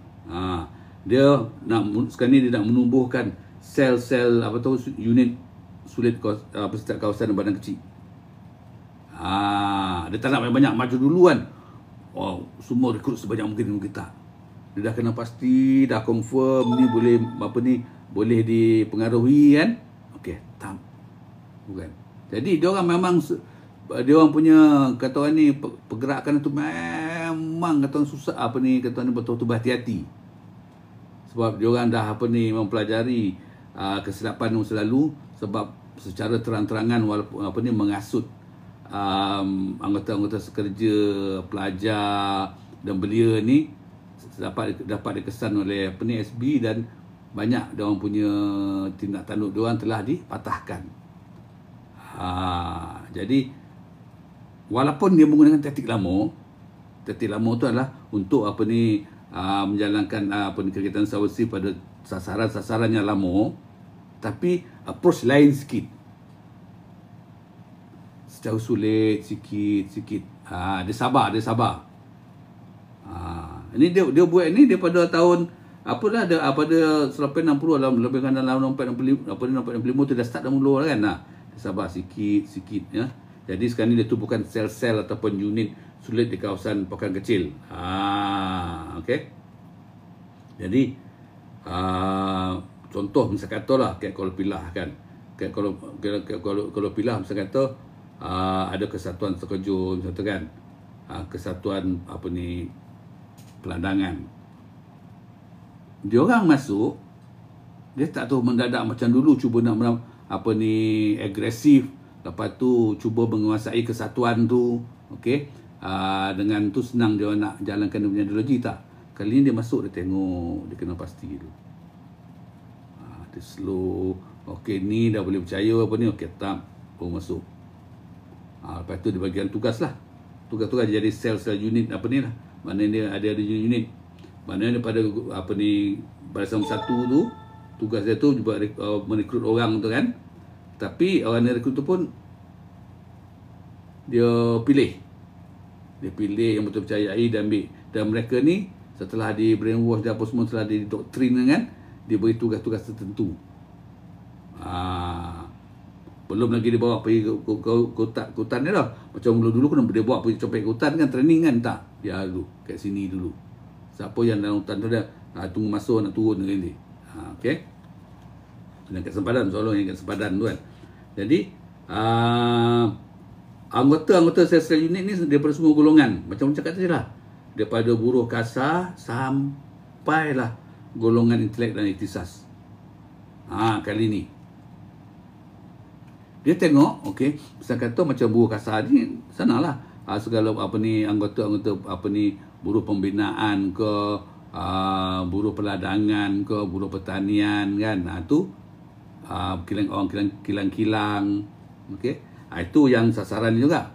Dia sekarang ni dia nak menumbuhkan sel-sel unit sulit setiap kawasan dan badan kecil. Dia tak nak banyak-banyak macam dulu kan. Semua rekrut sebanyak mungkin kita. Dia dah kena pasti, dah confirm ni boleh dipengaruhi kan. Okey, tak. Bukan. Jadi dia orang memang dia orang punya kata orang ni pergerakan tu memang kata orang susah kata orang ni betul-betul berhati-hati. Sebab dia orang dah mempelajari kesilapan masa lalu, sebab secara terang-terangan walaupun mengasut anggota-anggota sekerja, pelajar dan belia ni dapat dikesan oleh SB, dan banyak dia orang punya tindak tanduk dia orang telah dipatahkan. Jadi walaupun dia menggunakan taktik lama tu adalah untuk menjalankan kegiatan subversif pada sasaran yang lama, tapi approach lain sikit, secara sulit sikit. Dia sabar. Ini dia buat ni daripada tahun pada selepas 60 lebih kurang dalam 65 tu dah start dah mula kan. Dia sabar sikit ya. Jadi sekarang ni dia tubuhkan sel-sel ataupun unit sulit di kawasan pokan kecil. Okey. Jadi contoh misal katalah kayak kalau pilah kan. Kayak kalau pilah misal kata ada kesatuan terkejun misal kan. Kesatuan pelandangan. Dia orang masuk, dia tak tahu mendadak macam dulu cuba nak agresif. Lepas tu cuba menguasai kesatuan tu, okey. Dengan tu senang dia nak jalankan dia punya ideologi tak. Kali ni dia masuk, dia tengok, dia kena pasti dulu. Dia slow, okey ni dah boleh percaya okey tak, baru masuk. Lepas tu dia bagian tugas lah. tugas-tugas jadi sel-sel unit apa ni lah. Maknanya dia ada unit. Maknanya daripada apa ni barisan 1 tu, tugas dia tu juga merekrut orang tu kan. Tapi orang yang rekrut tu pun dia pilih. Dia pilih yang betul percayai dan ambil. Dan mereka ni setelah di brainwash dan apa semua, setelah di doktrin kan, dia beri tugas-tugas tertentu. Belum lagi dia bawa pergi ke hutan ni dah. Macam dulu kan dia bawa pergi copet ke hutan kan, training kan, tak. Dia dulu kat sini dulu. Siapa yang dalam hutan tu dia tunggu masuk nak turun dengan dia. Okey. Yang kat sempadan, soalan yang kat sempadan tu kan. Jadi anggota-anggota sel unit ni daripada semua golongan. Macam cakap tadi lah. Daripada buruh kasar sampailah golongan intelek dan ikhtisas. Kali ni dia tengok, okey, misal kata macam buruh kasar ni, sanalah segala apa ni anggota-anggota apa ni buruh pembinaan ke, buruh peladangan ke, buruh pertanian kan, tu kilang-kilang, okey, itu yang sasaran juga.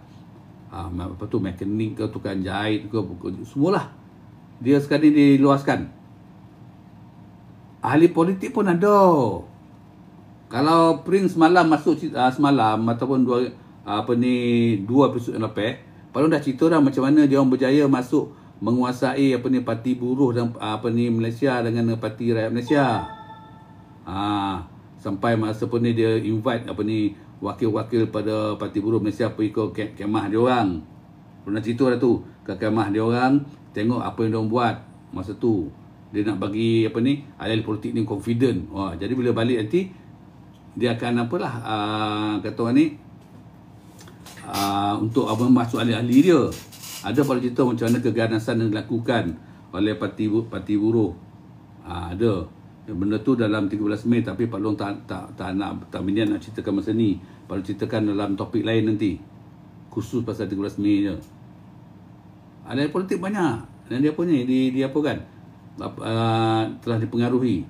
Apa tu mekanik ke, tukang jahit ke, semualah dia sekarang ni diluaskan. Ahli politik pun ada. Kalau Prince semalam masuk semalam ataupun dua episod yang lepas, Pak dah cerita dah macam mana dia orang berjaya masuk menguasai apa ni parti buruh dan apa ni Malaysia dengan parti rakyat Malaysia. Sampai masa pun ni dia invite apa ni wakil-wakil pada parti buruh Malaysia pergi ke kemah dia orang. Pernah cerita dah tu, ke kemah dia orang, tengok apa yang dia orang buat masa tu. Dia nak bagi apa ni ahli politik ni confident. Jadi bila balik nanti dia akan apalah kata orang ni untuk apa masuk ahli-ahli dia. Ada pada cerita macam mana keganasan yang dilakukan oleh parti buruh. Ada. Benda tu dalam 13 Mei, tapi Pak Long tak minat nak ceritakan masa ni. Pak Long ceritakan dalam topik lain nanti. Khusus pasal 13 Mei je. Ahli politik banyak. Dan dia punya di apa kan? Telah dipengaruhi.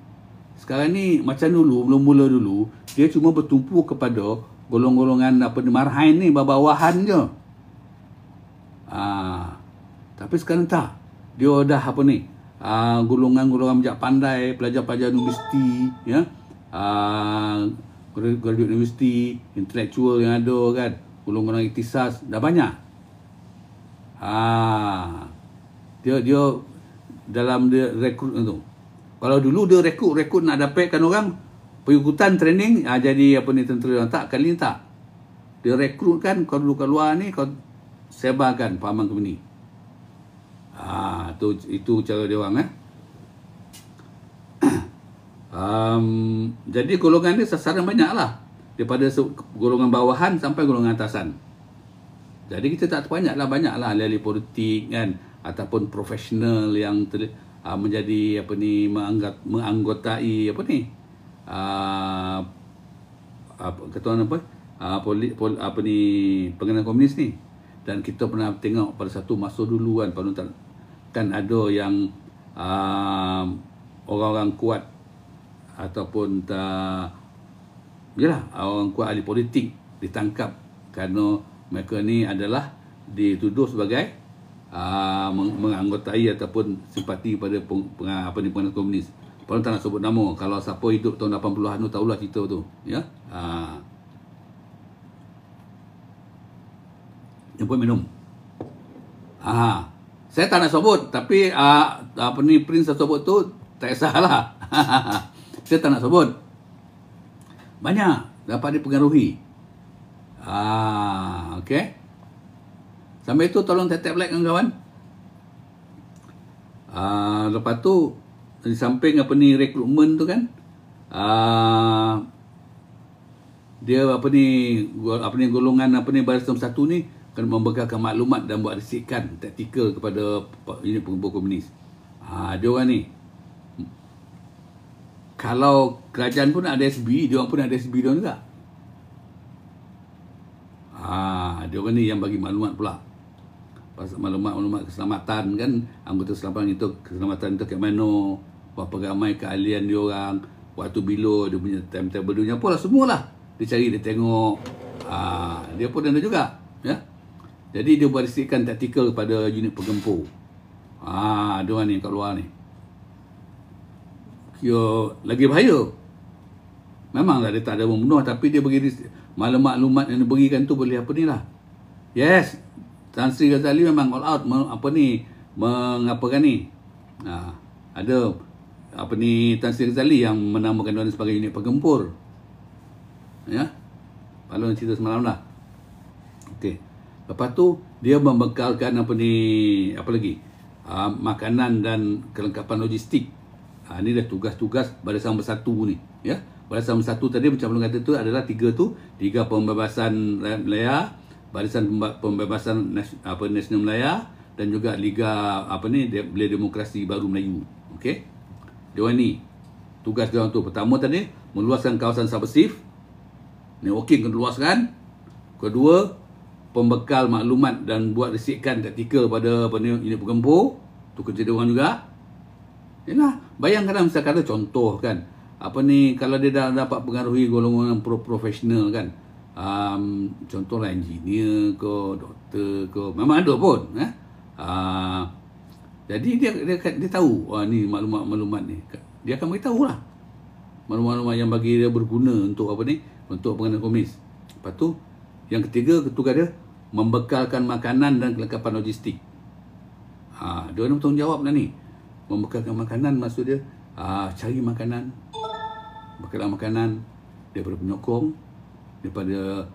Sekarang ni macam dulu, mula-mula dulu, dia cuma bertumpu kepada golongan-golongan apa ni marhain ni, bawahan je. Tapi sekarang tak. Dia dah apa ni? Golongan-golongan bijak pandai, pelajar-pelajar universiti, ya. Graduate universiti, intelektual yang ada kan, golongan ikhtisas dah banyak. Dia dalam dia rekrut tu. Kalau dulu dia rekrut nak dapatkan orang pergi hutan training, jadi apa ni tentera. Tak, kali ni tak. Dia rekrut kan, kau dulu kat luar ni kau sebarkan pahaman kau ni. Itu cara dia orang jadi golongan ni sasaran banyak lah, daripada golongan bawahan sampai golongan atasan. Jadi kita tak banyak lah ahli-ahli politik kan, ataupun profesional yang menjadi apa ni menganggotai apa ni kata orang apa ni pengenalan komunis ni. Dan kita pernah tengok pada satu masa dulu kan, kan ada yang orang-orang kuat ataupun orang kuat ahli politik ditangkap kerana mereka ni adalah dituduh sebagai menganggotai ataupun simpati pada pengenalan komunis. Kalau tak nak sebut nama, kalau siapa hidup tahun 80-an tu tahulah cerita tu, ya. Jemput minum. Saya tak nak sebut, tapi Prince sebut tu tak kisahlah. Saya tak nak sebut. Banyak dapat dipengaruhi. Okey. Sampai itu tolong tap like kawan-kawan. Lepas tu di samping apa ni rekrutmen tu kan, dia apa ni golongan apa ni barisan 1 ni akan membekalkan maklumat dan buat risikan taktikal kepada unit pengumpul komunis. Dia orang ni kalau kerajaan pun ada SB, dia orang pun ada SB dia orang juga. Dia orang ni yang bagi maklumat pula. Pasal maklumat keselamatan kan, anggota keselamatan itu kat mana, berapa ramai keahlian dia orang, waktu bila dia punya timetable dia apalah, semualah dia cari, dia tengok. Dia pun ada juga, ya. Jadi dia buat risikan taktikal kepada unit penggempur. Ada orang ni kat luar ni. Kira lagi bahaya. Memanglah dia tak ada membunuh, tapi dia bagi maklumat yang diberikan tu boleh apa ni lah. Yes, Tan Sri Ghazali memang all out mengapakan ni. Ada apa ni, Tan Sri Ghazali yang menamakan dia sebagai unit penggempur. Ya. Kalau nak cerita semalam lah. Okey. Lepas tu dia membekalkan apa lagi? Makanan dan kelengkapan logistik. Ini dah tugas-tugas Barisan Bersatu ni, ya. Barisan Bersatu tadi macam belum kata tu adalah tiga pembebasan rakyat Melaya, Barisan Pembebasan Nasional Melaya dan juga Liga Belia Demokrasi Baru Melayu. Okey. Dia ni tugas dia tu pertama tadi meluaskan kawasan subversif. Networking kena luaskan. Kedua, pembekal maklumat dan buat risikan taktikal pada unit penggempur. Tu kerja dia orang juga. Yalah, bayangkan misalkan ada contoh kan. Kalau dia dah dapat pengaruhi golongan profesional kan. Contohlah engineer ke, doktor ke, memang ada pun, jadi dia tahu ni maklumat ni. Dia akan beritahu lah maklumat yang bagi dia berguna untuk untuk pengenalan komunis. Lepas tu yang ketiga, tugas dia membekalkan makanan dan kelengkapan logistik. Dia orang bertanggungjawab lah ni. Membekalkan makanan maksud dia cari makanan, bekalan makanan daripada penyokong, daripada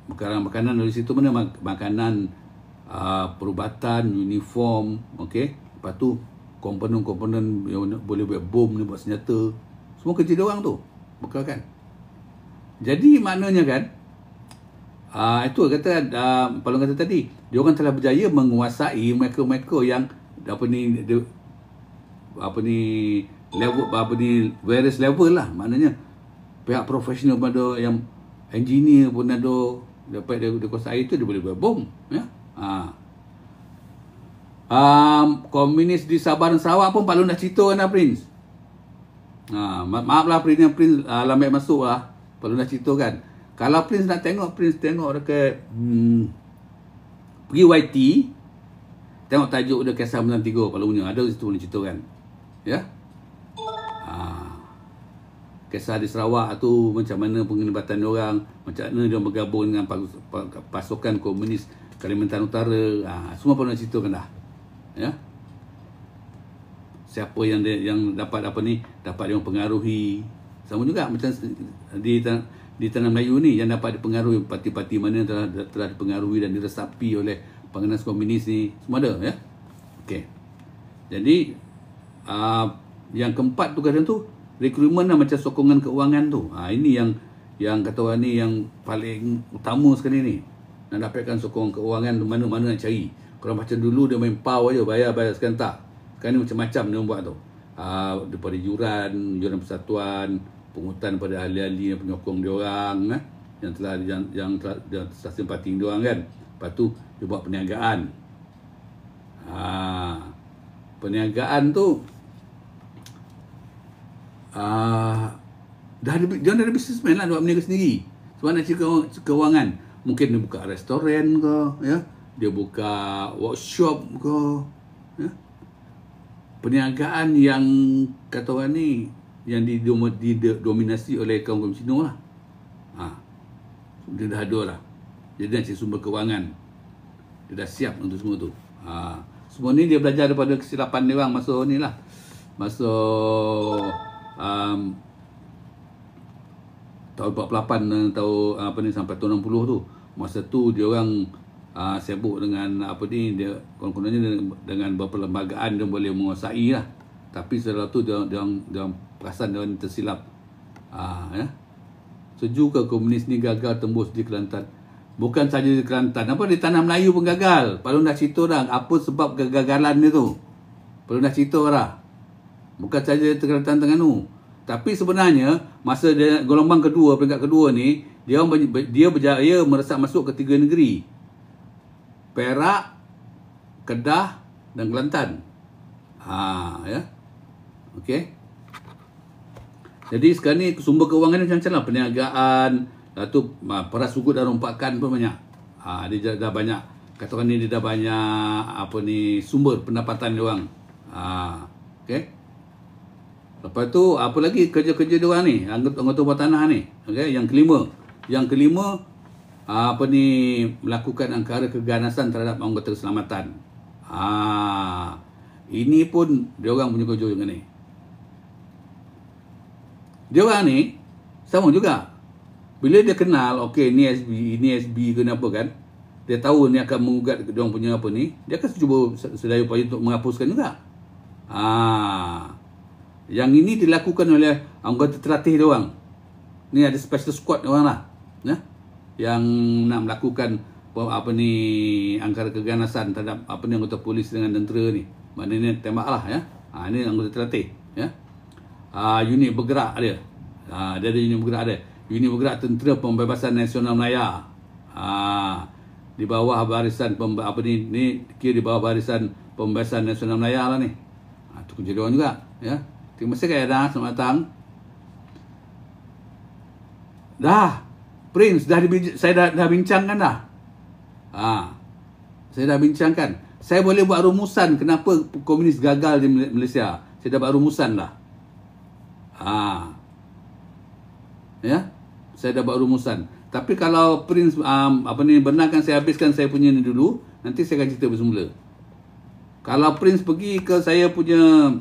bekalan makanan dari situ mana makanan, perubatan, uniform, okey. Lepas tu komponen-komponen yang boleh buat bom ni, buat senjata, semua kerja dia orang tu bekalkan. Jadi maknanya kan, itu kata Palung kata tadi, dia orang telah berjaya menguasai mereka-mereka yang level various level lah. Maknanya pihak profesional pun ada, yang engineer pun ada, dapat dia kuasai tu, dia boleh buat bom, ya. Komunis di Sabah dan Sarawak pun Palung dah cerita kan Prince. Maaflah Prince lambat masuk lah. Palung dah cerita kan. Kalau Prince nak tengok, Prince tengok dekat pergi YT, tengok tajuk dia Kisah 93 Palung punya. Ada situ boleh cerita kan. Ya. Kisah di Sarawak tu, macam mana penglibatan dia orang, macam mana dia bergabung dengan pasukan komunis Kalimantan Utara. Semua Palung ceritakan dah. Ya. Siapa yang dapat dapat dia mempengaruhi. Sama juga macam di Tanah Melayu ni, yang dapat dipengaruhi, parti-parti mana telah dipengaruhi dan diresapi oleh pengenas komunis ni, semua ada, ya. Okey. Jadi yang keempat tugas dia tu rekrutmen lah, macam sokongan keuangan tu. Ini yang kata orang ni yang paling utama sekali ni. Nak dapatkan sokongan keuangan, mana-mana nak cari. Kalau macam dulu dia main power je, bayar sekarang tak. Sekarang ni macam-macam dia buat tu. Daripada yuran persatuan, pungutan pada ahli-ahli yang penyokong dia orang, yang telah simpati dia orang kan. Lepas tu dia buat perniagaan. Perniagaan tu dia ada businessman lah, dia buat perniagaan sendiri. Sebab nak cari keuangan, mungkin dia buka restoran ke, ya. Dia buka workshop ke, ya. Perniagaan yang kata orang ni yang didominasi oleh kaum Cina lah. Dia dah ada lah. Jadi nak cari sumber kewangan, dia dah siap untuk semua tu. Semua ni dia belajar daripada kesilapan dia orang masa ni lah. Masa tahun 48 sampai tahun 60 tu. Masa tu dia orang sibuk dengan dia kononnya dengan perlembagaan dia boleh menguasai lah. Tapi setelah tu dia perasan dia tersilap. Ya. Sejuk komunis ni gagal tembus di Kelantan. Bukan saja di Kelantan, di Tanah Melayu pun gagal. Palung dah cerita dah apa sebab kegagalan dia tu. Palung dah cerita dah. Bukan saja di Kelantan Terengganu. Tapi sebenarnya masa dia gelombang kedua, peringkat kedua ni, dia berjaya meresap masuk ke 3 negeri. Perak, Kedah dan Kelantan. Ya. Okey. Jadi sekarang ni sumber kewangan ni macam-macam lah. Perniagaan, tu peras sugut dan rompakan pun banyak. Dia dah banyak, katakan ni, dia dah banyak sumber pendapatan dia orang. Okey. Lepas tu apa lagi kerja-kerja dia orang ni, anggota bawah tanah ni. Okey, yang kelima melakukan angkara keganasan terhadap anggota keselamatan. Ini pun dia orang punya kerja dengan ni. Dia orang ni sama juga. Bila dia kenal, okey, ini SB ke apa kan, dia tahu ni akan mengugat dia orang punya dia akan cuba sedaya upaya untuk menghapuskan juga. Yang ini dilakukan oleh anggota terlatih dia orang. Ni ada special squad dia orang lah, ya, yang nak melakukan angkara keganasan terhadap anggota polis dengan tentera ni. Maknanya tembaklah, ya. Ini anggota terlatih, ya. Unit bergerak dia. Dia ada unit bergerak dia. Unit bergerak Tentera Pembebasan Nasional Melayu. Di bawah barisan kira di bawah barisan Pembebasan Nasional Melayu lah ni. Itu kerja dia orang juga, ya. Terima kasih Kak Eda, selamat datang. Prince saya dah bincangkan dah. Saya dah bincangkan. Saya boleh buat rumusan kenapa komunis gagal di Malaysia. Saya dah buat rumusan dah. Ya, saya dah buat rumusan. Tapi kalau Prince benarkan saya habiskan saya punya ni dulu, nanti saya akan cerita bersemula. Kalau Prince pergi ke saya punya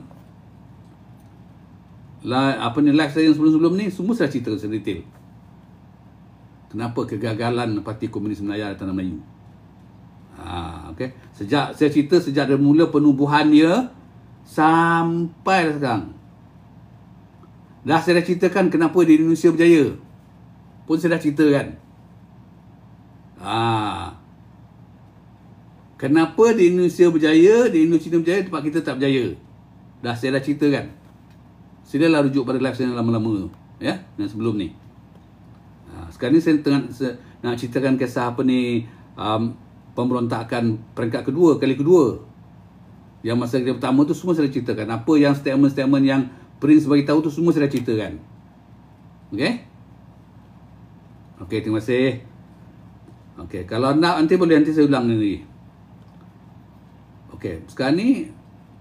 live saya yang sebelum-sebelum ni, semua saya cerita secara detail. Kenapa kegagalan Parti Komunis Melayu Tanah Melayu. Okey. Saya cerita sejak dari mula penubuhannya sampai sekarang. Dah saya dah ceritakan kenapa di Indonesia berjaya. Pun saya dah ceritakan. Kenapa di Indonesia berjaya, di Indonesia berjaya, tempat kita tak berjaya. Dah saya dah ceritakan. Silalah rujuk pada live saya yang lama-lama, ya, yang sebelum ni. Sekarang ni saya tengah nak ceritakan kisah pemberontakan peringkat kali kedua. Yang masa yang pertama tu semua saya dah ceritakan. Apa yang statement-statement yang Prince bagi tahu tu semua saya dah ceritakan. Okey, terima kasih. Okey, kalau nanti boleh saya ulang ni. Okey, sekarang ni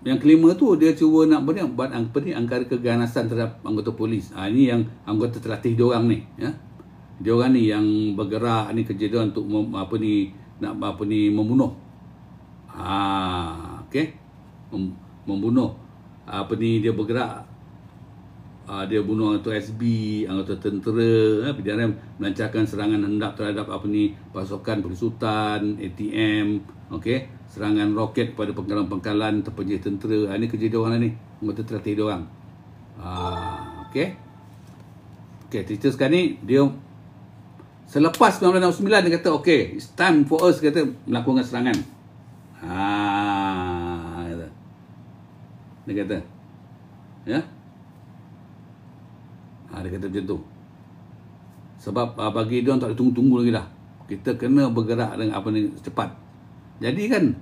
yang kelima tu dia cuba nak buat angkara keganasan terhadap anggota polis. Ini yang anggota terlatih dia orang ni, ya. Dia orang ni yang bergerak ni, kerja dia untuk membunuh. Okey. Membunuh. Dia bergerak. Dia bunuh anggota SB, anggota tentera, PDRM, melancarkan serangan hendap terhadap pasukan belusutan, ATM, okey, serangan roket kepada pengkalan-pengkalan terpencil tentera. Ini kerja dia orang ni, anggota terlatih dia orang. Okey. Okey, cerita sekarang ni dia selepas 1969 dia kata okey, it's time for us kata melakukan serangan. Dia kata, ya. Dia kata macam tu. Sebab bagi dia orang tak boleh tunggu-tunggu lagi dah. Kita kena bergerak dengan cepat. Jadi kan,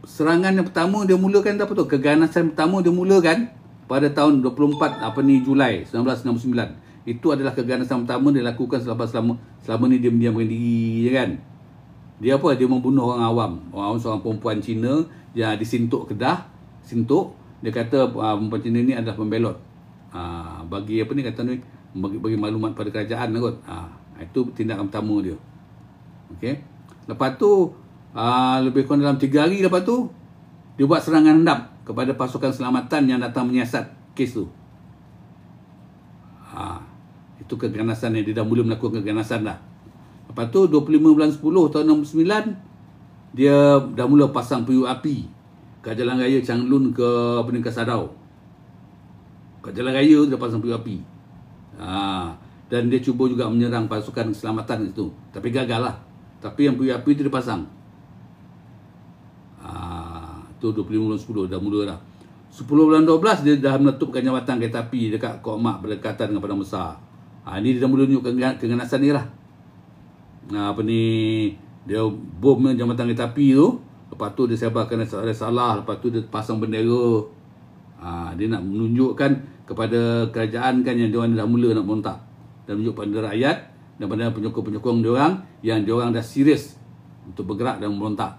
serangan yang pertama dia mulakan apa tu? Keganasan pertama dia mulakan pada tahun 24 Julai 1969. Itu adalah keganasan pertama dia lakukan selama ni dia mendiamkan diri, je kan. Dia apa? Dia membunuh orang awam. Orang awam seorang perempuan Cina yang di Sintok Kedah. Sintok, dia kata perempuan Cina ni adalah pembelot. Bagi bagi maklumat pada kerajaan kot. Itu tindakan pertama dia. Okey. Lepas tu lebih kurang dalam 3 hari lepas tu dia buat serangan hendap kepada pasukan selamatan yang datang menyiasat kes tu. Itu keganasan yang dia dah mula melakukan keganasan dah. Lepas tu 25 bulan 10 tahun 69 dia dah mula pasang PU api kat Jalan Raya Changlun ke Sadau. Kat Jalan Raya dia pasang PU api. Dan dia cuba juga menyerang pasukan keselamatan itu, tapi gagal lah. Tapi yang PU api itu dia pasang. Tu 25 bulan 10 dah mula dah. 10 bulan 12 dia dah meletupkan jawatan kereta api dekat Kok Mak berdekatan dengan Padang Besar. Ni dia dah mula tunjukkan keganasan ni lah. Dia bom jambatan kereta api tu. Lepas tu dia sebarkan salah. Lepas tu dia pasang bendera. Dia nak menunjukkan kepada kerajaan kan yang dia dah mula nak berontak. Dan menunjuk pada rakyat daripada penyokong-penyokong diorang yang diorang dah serius untuk bergerak dan memberontak.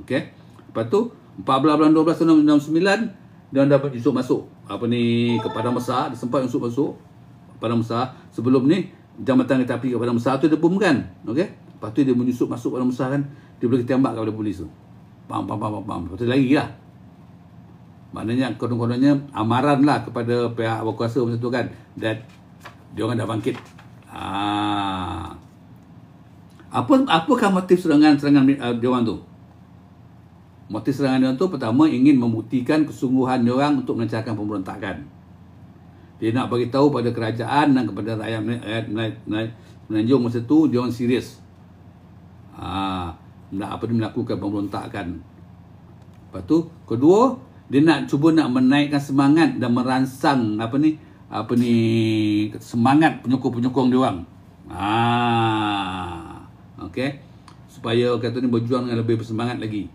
Okey. Lepas tu 14 bulan 12 tahun 1969 dia dapat nyusup masuk ke Padang Besar, dia sempat nyusup masuk Padang Besar. Sebelum ni jambatan kereta api ke Padang Besar tu dia bom kan. Okey. Lepas tu dia menyusup masuk Padang Besar kan, dia boleh ditembak kepada polis tu. Pam. Lepas tu lari lah. Maknanya konon-kononnya amaran lah kepada pihak berkuasa masa tu kan, that dia orang dah bangkit. Apakah motif serangan dia orang tu? Motif serangan dia orang tu pertama ingin membuktikan kesungguhan dia orang untuk melancarkan pemberontakan. Dia nak bagi tahu pada kerajaan dan kepada rakyat Menanjung masa tu dia orang serius. Nak melakukan pemberontakan. Lepas tu kedua, dia nak cuba menaikkan semangat dan merangsang semangat penyokong-penyokong dia orang. Okey. Supaya kata ni berjuang dengan lebih bersemangat lagi.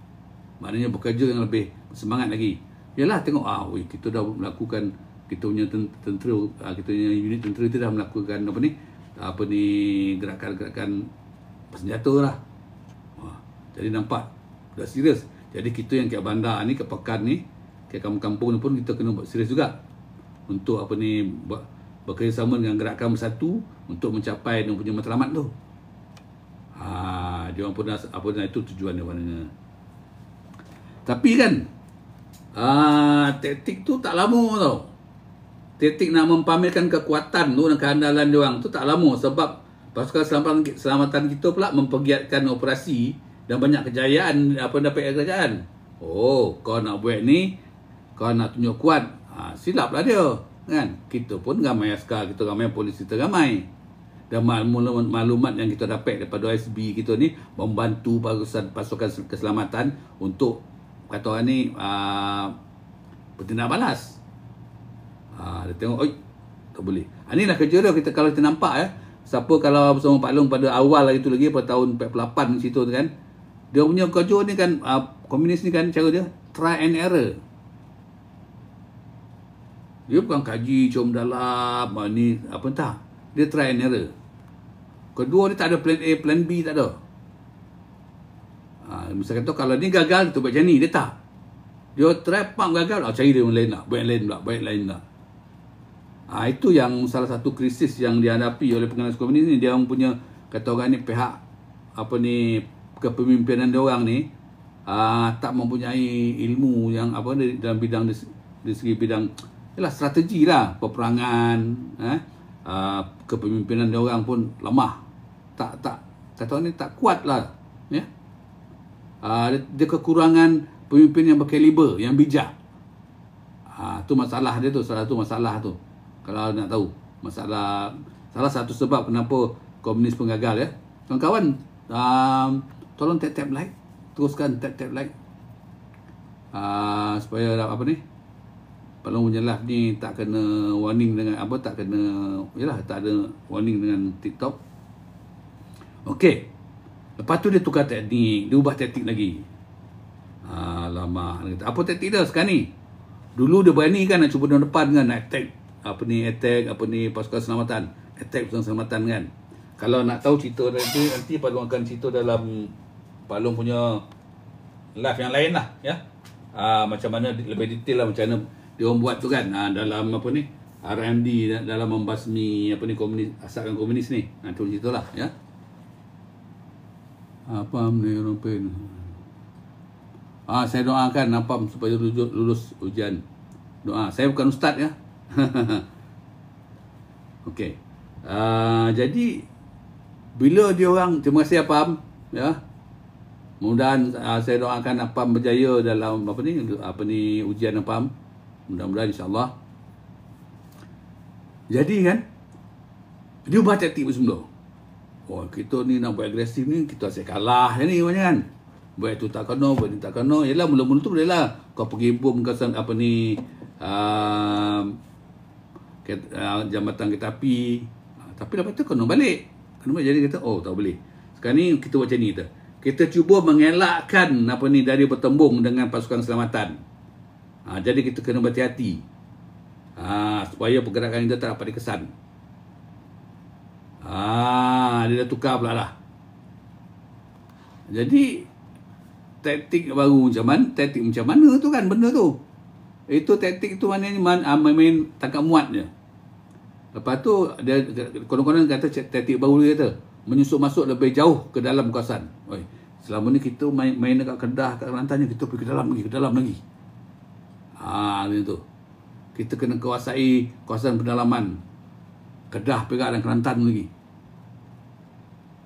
Maknanya bekerja dengan lebih bersemangat lagi. Yalah tengok kita dah melakukan, kita punya tentera, kita punya unit tentera itu dah melakukan gerakan-gerakan bersenjata lah. Jadi nampak dah serius. Jadi kita yang kat bandar ni, kat pekan ni, kat kampung-kampung ni pun kita kena buat serius juga untuk bekerjasama dengan gerakan bersatu untuk mencapai yang punya matlamat tu. Dia orang pun itu tujuan dia maknanya. Tapi kan taktik tu tak lama tau. Taktik nak mempamerkan kekuatan tu dan keandalan dia orang tu tak lama, sebab pasukan keselamatan kita pula mempergiatkan operasi dan banyak kejayaan dapat kerajaan. Kau nak buat ni, kau nak tunjuk kuat, silaplah dia kan. Kita pun ramai askar, kita ramai, polis kita ramai, dan maklumat yang kita dapat daripada OSB kita ni membantu pasukan keselamatan untuk kata orang ni bertindak balas. Dia tengok, tak boleh. Inilah kerja dia. Kalau kita nampak siapa kalau bersama Pak Long pada awal itu lagi pada tahun 48 situ tu kan, dia punya kerja ni kan, komunis ni kan, cara dia try and error. Dia bukan kaji com dalam ni entah. Dia try and error. Kedua, dia tak ada plan A, plan B, tak ada. Misalnya kata kalau ni gagal, kita buat macam ni. Dia tak. Dia try, gagal, cari dia yang lain lah. Buat yang lain pula, buat yang lain lah. Itu yang salah satu krisis yang dihadapi oleh penganas komunis ni. Dia orang punya, kata orang ni, pihak kepemimpinan dia orang ni tak mempunyai ilmu yang dalam bidang di segi bidang strategi lah, peperangan, kepemimpinan dia orang pun lemah. Tak kata orang ni tak kuat lah, ya. Dia kekurangan pemimpin yang berkaliber, yang bijak. Tu masalah dia tu, salah satu masalah tu. Kalau nak tahu masalah, salah satu sebab kenapa komunis pun gagal, ya. Kawan-kawan, tolong tap like, teruskan tap like, supaya Pak Long punya live ni tak kena warning dengan tak ada warning dengan TikTok. Okey. Lepas tu dia tukar teknik, dia ubah taktik lagi. Lama. Apa taktik dia sekarang ni? Dulu dia berani kan nak cuba dalam depan kan, nak attack pasukan keselamatan, attack pasukan keselamatan kan. Kalau nak tahu cerita nanti Pak Long akan cerita dalam Pak Long punya live yang lain lah, ya. Macam mana lebih detail lah macam mana dia orang buat tu kan, dalam RMD, dalam membasmi komunis, asalkan komunis ni. Tu ceritalah, ya. Apa ni orang pen? Saya doakan Apam supaya lulus ujian. Doa. Saya bukan ustaz, ya. Okey. Jadi bila dia orang, terima kasih Apam, ya. Mudah-mudahan saya doakan Apam berjaya dalam ujian Apam. Mudah-mudahan insya-Allah. Jadi kan, dia ubah taktik semula. Kita ni nak buat agresif ni, kita asyik kalah ni banyak kan. Buat tu tak kena, buat ni tak kena. Yalah, mula-mula tu boleh lah. Kau pergi bom kawasan jambatan kereta api. Tapi lepas tu kena balik. Jadi kata, tak boleh. Sekarang ni kita buat macam ni. Kita cuba mengelakkan dari bertembung dengan pasukan keselamatan. Jadi kita kena berhati-hati. Supaya pergerakan kita tak dapat dikesan. Dia dah tukar pula lah. Jadi taktik baru taktik macam mana tu kan benda tu. Itu taktik tu maknanya main tangkap muat je. Lepas tu dia konon-konon kata taktik baru dia kata menyusup masuk lebih jauh ke dalam kawasan. Oi, selama ni kita main dekat Kedah, kat Kelantan, kita pergi ke dalam lagi. Dia tu. Kita kena kuasai kawasan pendalaman Kedah, Perak dan Kelantan lagi.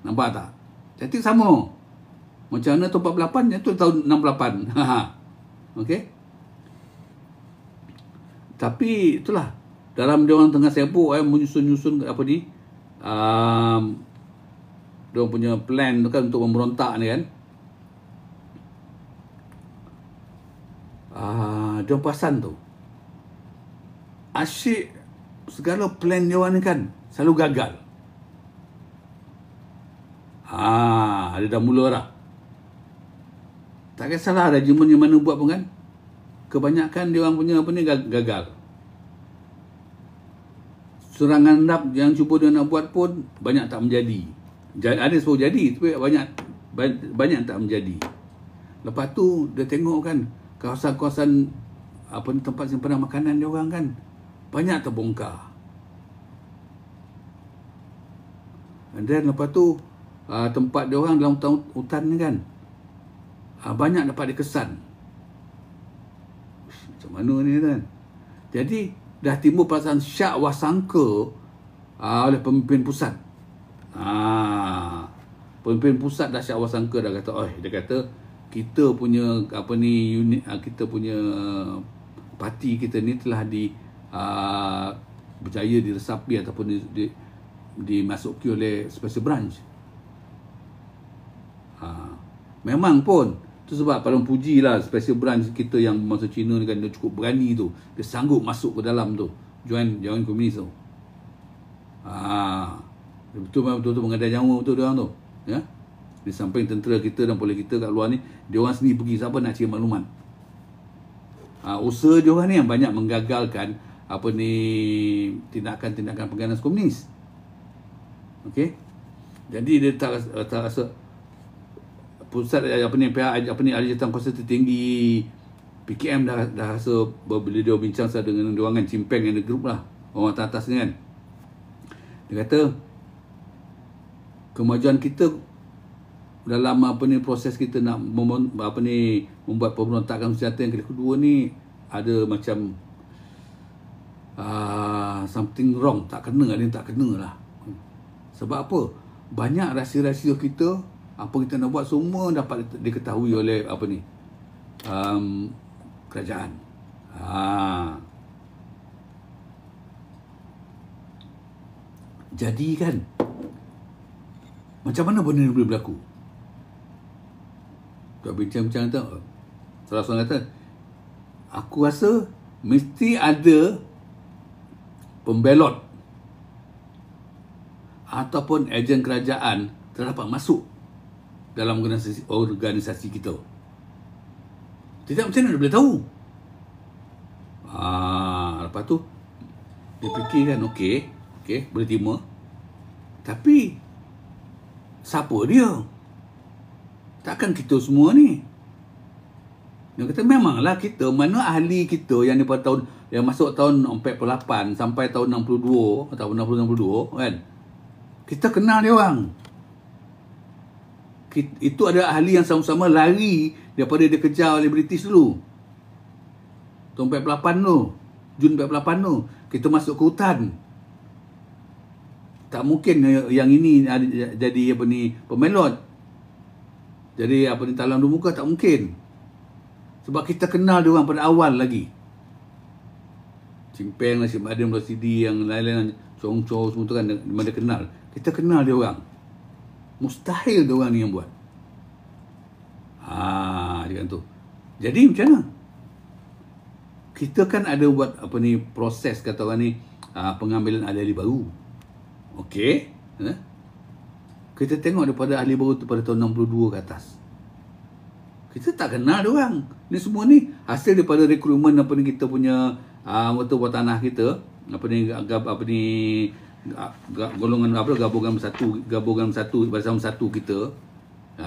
Nampak tak? Taktik sama. Macam mana tahun 48, itu tahun 68. Okey. Tapi itulah, dalam dia orang tengah sibuk menyusun apa ni, dia orang punya plan tu kan untuk memberontak ni kan. Dia orang perasan tu, asyik segala plan dia orang ni kan selalu gagal. Dia dah mula dah. Tak kisahlah regimen yang mana buat pun kan, kebanyakan dia orang punya apa ni gagal. Serangan rap yang cuba dia nak buat pun banyak tak menjadi. Ada sebab jadi, tapi banyak tak menjadi. Lepas tu dia tengok kan kawasan-kawasan apa ni, tempat simpanan makanan dia orang kan banyak terbongkar. And then lepas tu tempat dia orang dalam hutan ni kan banyak dapat dikesan. Macam mana ni kan? Jadi dah timbul perasaan syak wasangka oleh pemimpin pusat. Pemimpin pusat dah syak wasangka, dah kata, dia kata kita punya apa ni unit, kita punya parti kita ni telah berjaya diresapi ataupun dimasuki oleh special branch. Memang pun tu sebab paling puji lah special branch kita yang masa Cina ni kan, dia cukup berani tu, dia sanggup masuk ke dalam tu, join komunis tu. Betul-betul mengadai nyawa betul dia orang tu, ya. Di samping tentera kita dan polis kita kat luar ni, dia orang sendiri pergi, siapa nak cari maklumat. Usaha dia orang ni yang banyak menggagalkan apa ni tindakan-tindakan pengganas komunis. Okey. Jadi dia tak rasa pusat apa ni pihak apa ni ahli jawatan kuasa tertinggi PKM dah rasa bila dia bincang dengan dia orang kan, Cimpeng and the group lah, orang atas ni kan. Dia kata kemajuan kita dalam apa ni proses kita nak membuat pemberontakan senjata yang kedua ni ada macam something wrong, tak kena, ada yang tak kena lah. Sebab apa? Banyak rahsia-rahsia kita, apa kita nak buat semua dapat diketahui oleh apa ni kerajaan. Jadi kan macam mana benda ni boleh berlaku? Dah bincang-bincang tu, salah seorang kata, aku rasa mesti ada pembelot ataupun ejen kerajaan terdapat masuk dalam organisasi kita. Tidak, macam mana dia boleh tahu? Lepas tu dia fikirkan, okey, boleh terima. Tapi siapa dia? Takkan kita semua ni. Dia kata memanglah kita, mana ahli kita yang daripada tahun yang masuk tahun 48 sampai tahun 62 atau 60-62 kan. Kita kenal dia orang. Itu ada ahli yang sama-sama lari daripada dia kejar oleh British dulu. Tahun 48 tu, Jun 48 tu, kita masuk ke hutan. Tak mungkin yang ini jadi apa ni pemelot. Jadi apa ni talang dua muka, tak mungkin. Sebab kita kenal dia orang pada awal lagi. Cimpeng lah, Syed Madin Rosidi, yang lain-lain, Chong Chow semua tu kan, dia kenal. Kita kenal dia orang. Mustahil dia orang ni yang buat. Dia kan tu. Jadi macam mana? Kita kan ada buat apa ni proses, kata orang ni, pengambilan ahli-ahli baru. Okey. Kita tengok daripada ahli baru tu pada tahun 62 ke atas. Kita tak kenal dia orang. Ni semua ni hasil daripada rekrutmen apa ni kita punya anggota bawah tanah kita, apa ni golongan apa, gabungan satu bersama satu kita.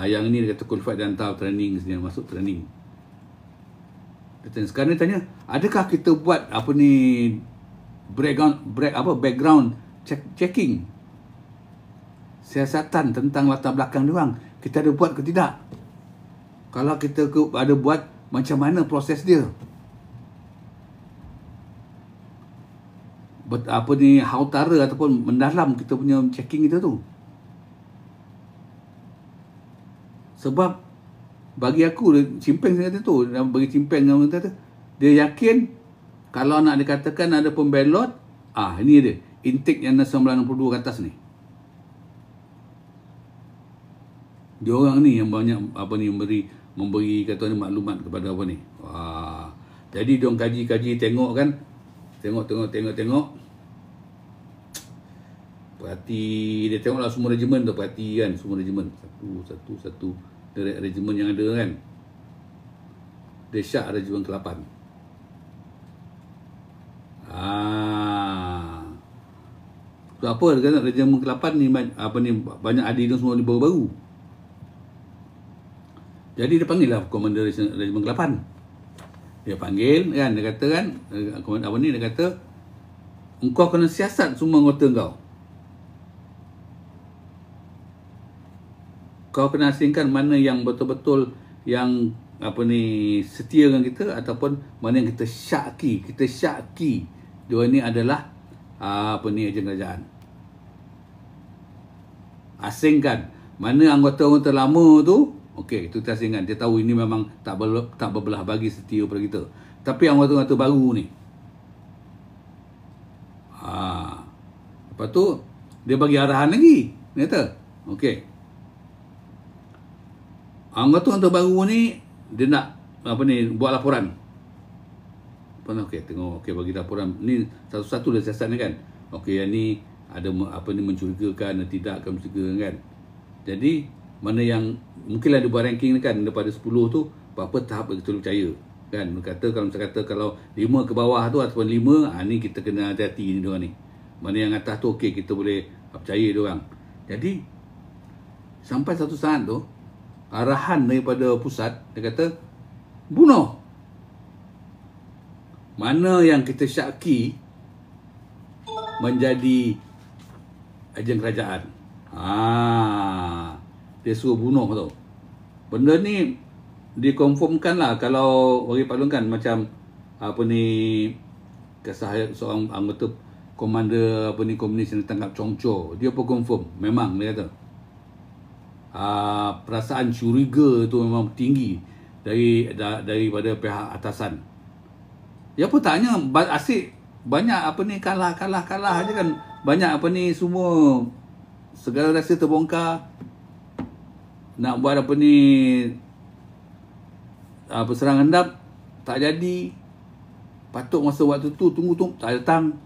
Yang ini dia kata qualified dan hantar training sini, masuk training. Sekarang dia tanya, adakah kita buat apa ni background checking, siasatan tentang latar belakang dia orang, kita ada buat ke tidak? Kalau kita ada buat, macam mana proses dia? Apa ni, hautara ataupun mendalam kita punya checking kita tu. Sebab bagi aku, Cimpeng saya kata tu, bagi Cimpeng yang kata tu, dia yakin kalau nak dikatakan ada pembelot, ini dia intake yang 962 ke atas ni. Dia orang ni yang banyak apa ni memberi kata ni maklumat kepada apa ni. Jadi dia orang kaji tengok kan. Tengok. Perhati, dia tengoklah semua regimen tu, perhati kan semua regimen. Satu regimen yang ada kan. Dia syak regimen ke-8. So, apa dia kata regimen ke-8 ni apa ni, banyak adik dia semua ni baru-baru. Jadi dia panggil lah komander regimen ke-8. Dia panggil kan, dia kata kan, komander apa ni, dia kata engkau kena siasat semua anggota kau. Kau kena asingkan mana yang betul-betul yang apa ni setia dengan kita, ataupun mana yang kita syaki dia ni adalah apa ni ejen kerajaan. Asingkan mana anggota-anggota lama tu, okey, itu kita asingkan. Dia tahu ini memang tak berbelah bagi setia pada kita. Tapi anggota-anggota baru ni, lepas tu dia bagi arahan lagi. Dia kata, okey, anggota baru ni dia nak apa ni, buat laporan. Okey, tengok, okey, bagi laporan ni satu-satu dah siasat ni kan. Okey, yang ni ada apa ni mencurigakan atau tidak akan mencurigakan kan. Jadi mana yang mungkin ada buat ranking ni kan, daripada 10 tu berapa tahap kita percaya kan. Kata kalau 5 ke bawah tu ataupun 5, ni kita kena hati-hati ni diorang ni. Mana yang atas tu okey, kita boleh percaya diorang. Jadi sampai satu saat tu arahan daripada pusat, dia kata bunuh mana yang kita syaki menjadi ejen kerajaan. Dia suruh bunuh tu. Benda ni dikonfirmkan lah kalau bagi Pak Long kan, macam apa ni, kisah seorang anggota komander apa ni komunis yang ditangkap Chongco, dia pun confirm memang dia kata perasaan curiga tu memang tinggi daripada pihak atasan. Dia pun tanya asyik banyak apa ni kalah aja kan, banyak apa ni semua segala rahsia terbongkar, nak buat apa ni serang hendap tak jadi. Patut masa waktu tu tunggu tak datang,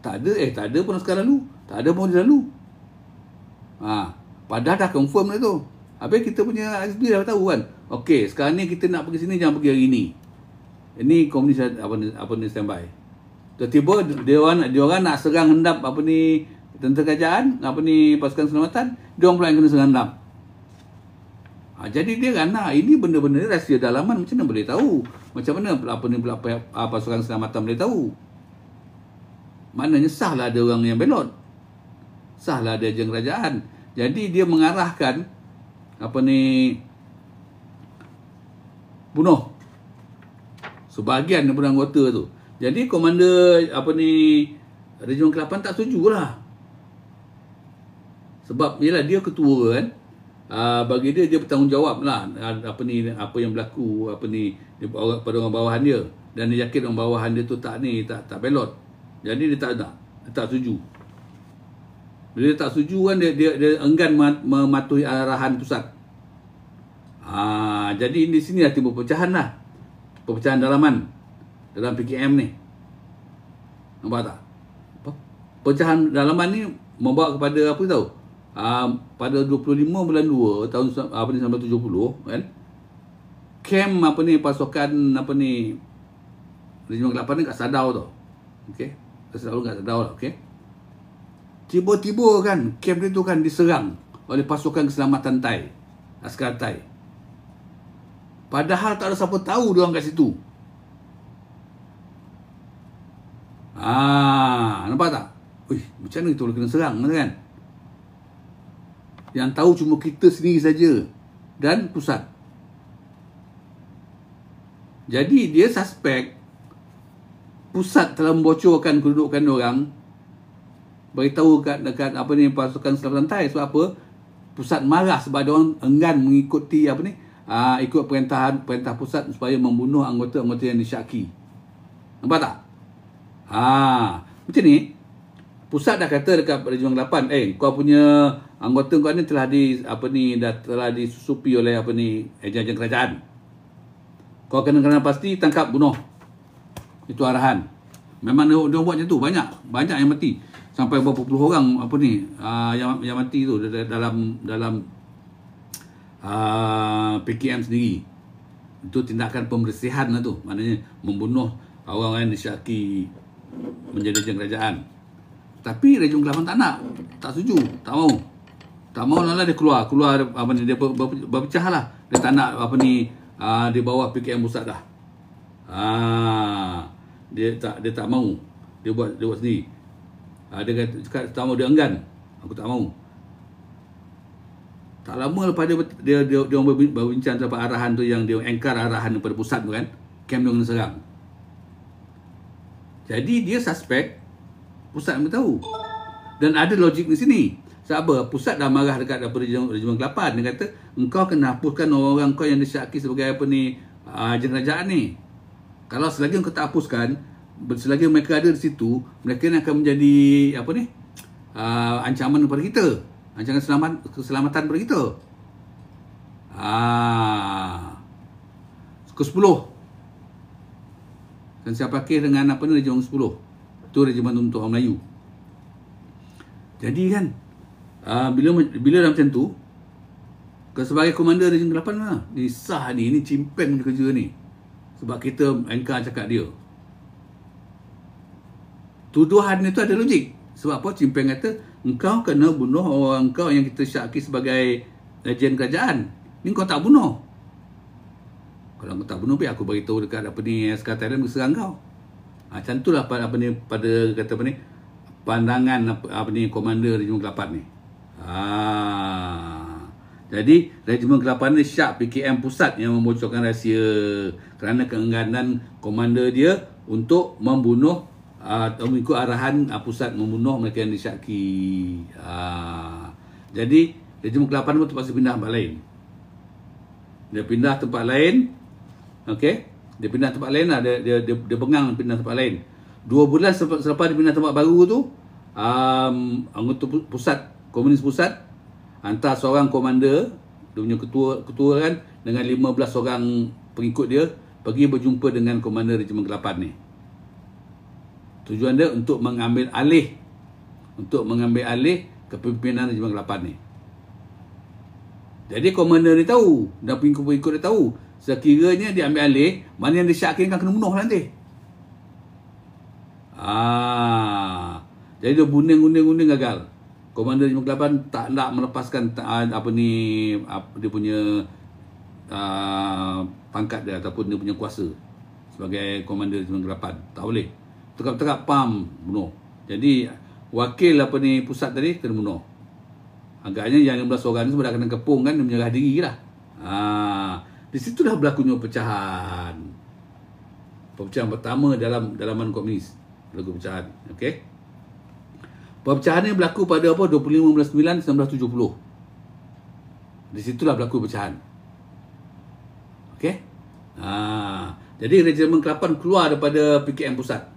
tak ada pun sekarang lalu, tak ada pun dia lalu. Padahal dah confirm dah tu. Habis kita punya SB dah tahu kan, okey sekarang ni kita nak pergi sini, jangan pergi hari ni. Ini komunis apa ni standby. Tiba-tiba dia orang nak serang hendap apa ni tentera kerajaan, apa ni pasukan selamatan, dia orang pula yang kena serang hendap. Jadi dia kan, ini benda-benda rahsia dalaman, macam mana boleh tahu? Macam mana apa ni pasukan selamatan boleh tahu? Maknanya sahlah ada orang yang belot, sahlah ada ejen kerajaan. Jadi dia mengarahkan apa ni bunuh sebahagian daripada anggota tu. Jadi komander apa ni regimen ke-8 tak setuju lah. Sebab yelah dia ketua kan. Bagi dia bertanggungjawab lah apa yang berlaku apa ni pada orang bawahan dia, dan dia yakin orang bawahan dia tu tak belot. Jadi dia tak setuju. Bila dia tak setuju kan, dia enggan mematuhi arahan pusat. Jadi di sini dah timbul perpecahan dalaman dalam PKM ni. Nampak tak? Pecahan dalaman ni membawa kepada apa tahu? Pada 25 bulan 2 tahun 1970 kan, kem apa ni pasukan apa ni regimen ke-8 ni kat Sadau tau. Okey, kat Sadau lah, okey. tiba-tiba kan kamp dia tu kan diserang oleh pasukan keselamatan Thai, askar Thai. Padahal tak ada siapa tahu dia orang kat situ. Nampak tak? Macam mana kita boleh kena serang kan? Yang tahu cuma kita sendiri saja dan pusat. Jadi dia suspek pusat telah membocorkan kedudukan orang, beritahu dekat apa ni pasukan keselamatan Thai. Sebab apa? Pusat marah sebab dia orang enggan mengikuti ikut perintah pusat supaya membunuh anggota-anggota yang disyaki. Nampak tak? Macam ni pusat dah kata dekat Regimen 8, kau punya anggota kau ni telah telah disusupi oleh ejen-ejen kerajaan. Kau kena pasti tangkap, bunuh. Itu arahan. Memang dia buat macam tu, banyak yang mati. Sampai berapa puluh orang yang mati tu dalam PKM sendiri. Itu tindakan pembersihan lah tu. Maknanya membunuh orang yang disyaki menjadi ejen kerajaan. Tapi Regimen 8 tak nak, tak setuju, tak mau lah dia keluar dia berpecah lah. Dia tak nak di bawah PKM pusat dah. Dia tak mau, dia buat sendiri. Dia kata tak mau, dia enggan, aku tak mau. Tak lama lepas dia berbincang sampai arahan tu, yang dia engkar arahan daripada pusat tu kan, kamp dia kena serang. Jadi dia suspek pusat beritahu. Dan ada logik di sini. Sebab apa? Pusat dah marah dekat Regimen 8. Dia kata, engkau kena hapuskan orang-orang kau yang disyaki sebagai ejen kerajaan ni. Kalau selagi engkau tak hapuskan, selagi mereka ada di situ, mereka ni akan menjadi ancaman kepada kita. Ancaman keselamatan kepada kita. Ke-10. Dan saya pakai dengan Regimen 10. Itu Regimen untuk orang Melayu. Jadi kan, bila dah macam tu, sebagai komander Regimen 8 lah, ni sah ni cimpeng punya kerja ni. Sebab kita engkar cakap dia. Tuduhan itu ada logik. Sebab apa? Cimpeng kata, engkau kena bunuh orang kau yang kita syaki sebagai ejen kerajaan. Ni kau tak bunuh. Kalau kau tak bunuh, aku beritahu dekat askar Thailand berserang kau. Macam tu lah pada pandangan komander Regimen 8 ni. Jadi Regimen 8 ni syak PKM pusat yang membocorkan rahsia kerana keengganan komander dia untuk membunuh atau mengikut arahan pusat membunuh mereka yang disyaki. Jadi Regimen 8 pun terpaksa pindah tempat lain. Dia pindah tempat lain. Okey, dia pindah tempat lain lah. Dia bengang pindah tempat lain. 2 bulan selepas dia pindah tempat baru tu, anggota pusat, komunis pusat, hantar seorang komander, dia punya ketua kan, dengan 15 orang pengikut dia, pergi berjumpa dengan komander Regimen 8 ni. Tujuan dia untuk mengambil alih kepimpinan Regimen 8 ni. Jadi komander dia tahu, dan pengikut dia tahu, sekiranya dia ambil alih, mana yang disyakin akan kena bunuh nanti. Jadi dia guning gagal. Komander Regimen 8 tak nak melepaskan dia punya pangkat dia ataupun dia punya kuasa sebagai komander Regimen 8. Tak boleh. Terkap-terkap bunuh. Jadi wakil pusat tadi kena bunuh. Agaknya yang 16 orang ni semua dah kena kepung kan, dia menyerah diri lah. Di situ dah berlakunya perpecahan. Perpecahan pertama dalam dalaman komunis. Berlaku perpecahan. Okey. Perpecahan ni berlaku pada 25 bulan 9 1970. Di situlah berlaku perpecahan. Okey. Jadi Regimen 8 keluar daripada PKM pusat.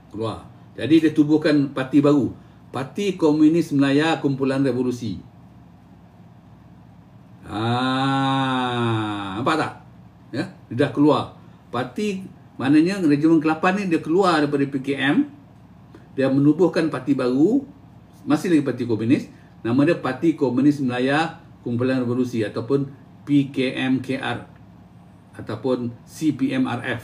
Keluar. Jadi dia tubuhkan parti baru, Parti Komunis Melaya Kumpulan Revolusi. Nampak tak? Ya, dia dah keluar. Parti, maknanya Regimen 8 ni dia keluar daripada PKM. Dia menubuhkan parti baru, masih lagi parti komunis, nama dia Parti Komunis Melaya Kumpulan Revolusi ataupun PKMKR ataupun CPMRF.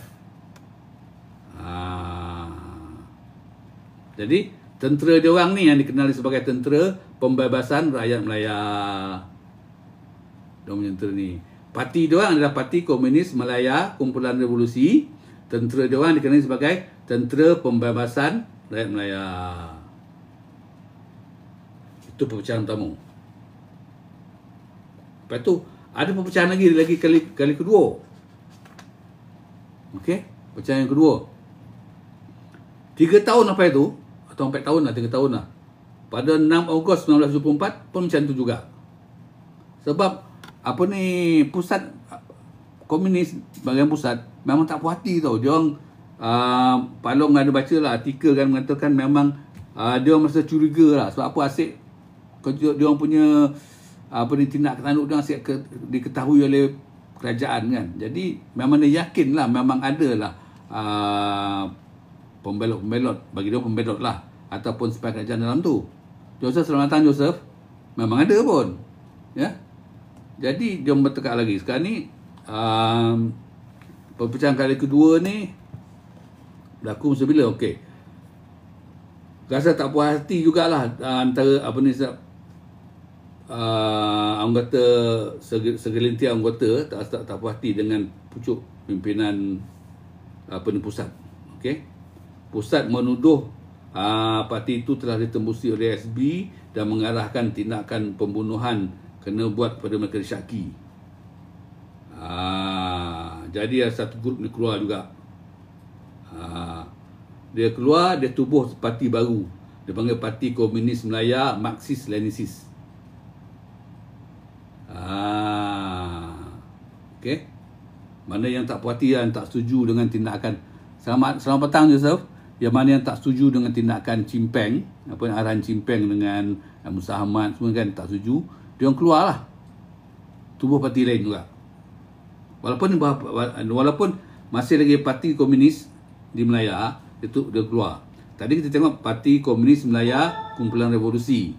Jadi Tentera dia orang ni yang dikenali sebagai Tentera Pembebasan Rakyat Malaya. Dia punya tentera ni. Parti dia orang adalah Parti Komunis Malaya Kumpulan Revolusi. Tentera dia orang dikenali sebagai Tentera Pembebasan Rakyat Malaya. Itu perpecahan pertama. Lepas tu ada perpecahan lagi kali kedua. Okey, perpecahan yang kedua. 3 tahun lepas itu, atau 4 tahun lah, 3 tahun lah. Pada 6 Ogos 1974 pun macam tu juga. Sebab apa ni, pusat komunis, bahagian pusat memang tak puas hati tau. Dia orang Pak Long ada baca lah artikel kan, mengatakan memang dia orang merasa curiga lah. Sebab apa, asyik dia orang punya apa ni, tindak tanduk dia asyik diketahui oleh kerajaan kan. Jadi memang dia yakin lah, memang ada lah pembelot, bagi dia pembelot lah, ataupun spy kerajaan dalam tu. Joseph Selamatan Joseph memang ada pun, ya. Jadi dia bertekad lagi. Sekarang ni perpecahan kali kedua ni berlaku masa bila? Okey, rasa tak puas hati jugalah antara apa ni, anggota, segelintir anggota tak puas hati dengan pucuk pimpinan apa ni, pusat. Okey, pusat menuduh parti itu telah ditembusi oleh SB dan mengarahkan tindakan pembunuhan kena buat pada mereka disyaki. Jadi ada satu grup ni keluar juga. Dia keluar, dia tubuh parti baru. Dia panggil Parti Komunis Malaya Marxist-Lenisis. Okey. Mana yang tak puas hati dan tak setuju dengan tindakan. Selamat petang Joseph. Yang mana yang tak setuju dengan tindakan Cimpeng, apa arahan Cimpeng dengan Musa Ahmad semua kan, tak setuju, dia orang keluar lah, tubuh parti lain juga. Walaupun masih lagi Parti Komunis di Malaya, dia keluar. Tadi kita tengok Parti Komunis Malaya Kumpulan Revolusi,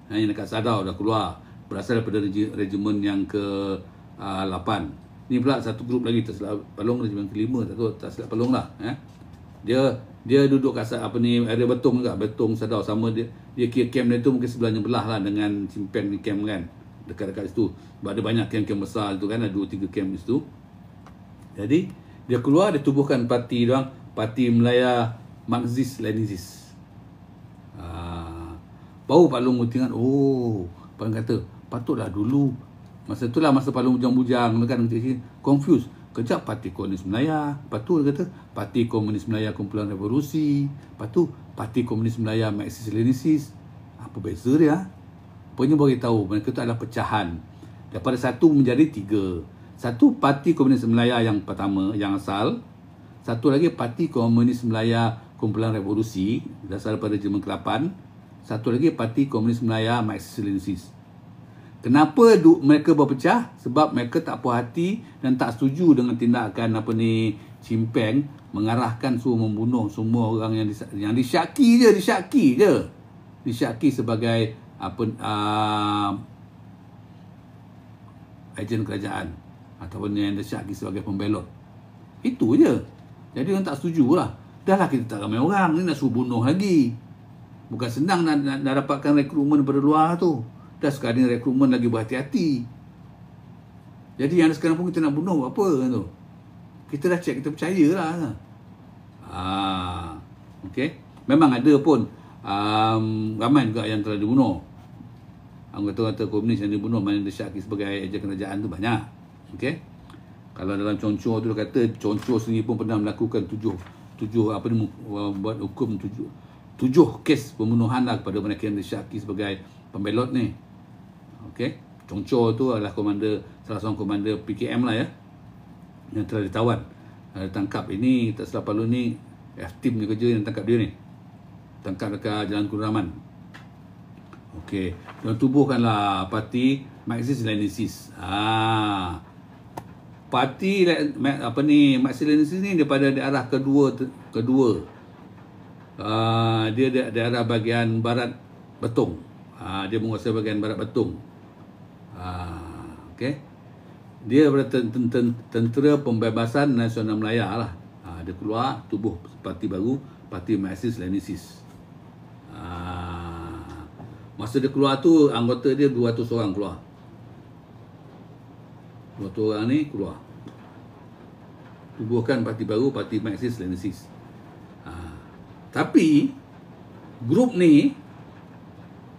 yang dekat Sadau dah keluar, berasal daripada regimen yang ke-8. Ni pula satu grup lagi, tak silap Palong, regimen ke-5, tak silap Palong lah. Dia duduk kat apa ni, area Betong juga, Betong Sadau sama. Dia kira camp dia tu mungkin sebelahnya belah lah dengan Cimpeng ni camp kan, dekat-dekat situ. Sebab ada banyak camp-camp besar tu kan, ada 2-3 camp di situ. Jadi dia keluar, dia tubuhkan parti dia, Parti Malaya Marxist-Lenisis. Baru Pak Long tengok, Pak Long kata, patutlah dulu masa itulah masa Pak Long bujang-bujang kan, confused. Kejap Parti Komunis Malaya, lepas tu dia kata Parti Komunis Malaya Kumpulan Revolusi, lepas tu Parti Komunis Malaya Marxist-Lenisis. Apa beza dia? Rupanya beritahu mereka tu adalah pecahan daripada 1 menjadi 3. Satu Parti Komunis Malaya yang pertama, yang asal. Satu lagi Parti Komunis Malaya Kumpulan Revolusi, dasar daripada regimen ke-8. Satu lagi Parti Komunis Malaya Marxist-Lenisis. Kenapa mereka berpecah? Sebab mereka tak puas hati dan tak setuju dengan tindakan apa ni, Cimpeng mengarahkan suruh membunuh semua orang yang disyaki sebagai apa ejen kerajaan ataupun yang disyaki sebagai pembelot. Itu je. Jadi orang tak setuju lah. Dah lah kita tak ramai orang ni nak suruh bunuh lagi. Bukan senang nak dapatkan rekrutmen daripada luar tu. Dah sekarang ni rekrutmen lagi berhati-hati. Jadi yang sekarang pun kita nak bunuh apa kan tu. Kita dah check, kita percaya lah. Okay. Memang ada pun ramai juga yang telah dibunuh. Anggota-anggota komunis yang dibunuh, yang disyaki sebagai ejen kerajaan tu banyak. Okay. Kalau dalam concoh tu dia kata, concoh sendiri pun pernah melakukan tujuh apa ni, buat hukum 7 kes pembunuhan lah kepada mereka yang disyaki sebagai pembelot ni. Okey, Concoh tu adalah salah seorang komander PKM lah ya, yang telah ditawan, ditangkap. Ini tak silap Palu ni F-team ni kerja yang tangkap dia ni, tangkap dekat Jalan Kuraman. Okey, dan tubuhkanlah Parti Marxist-Lenisis. Parti apa ni, Marxist-Lenisis ni daripada daerah kedua. Dia daerah bahagian barat Betong. Dia menguasai bahagian barat Betong. Okey. Dia daripada Tentera Pembebasan Nasional Malaya lah. Dia keluar tubuh parti baru, Parti Marxist-Lenisis. Masa dia keluar tu, anggota dia 200 orang keluar. 200 orang ni keluar. Tubuhkan parti baru, parti Marxist-Lenisis. Tapi grup ni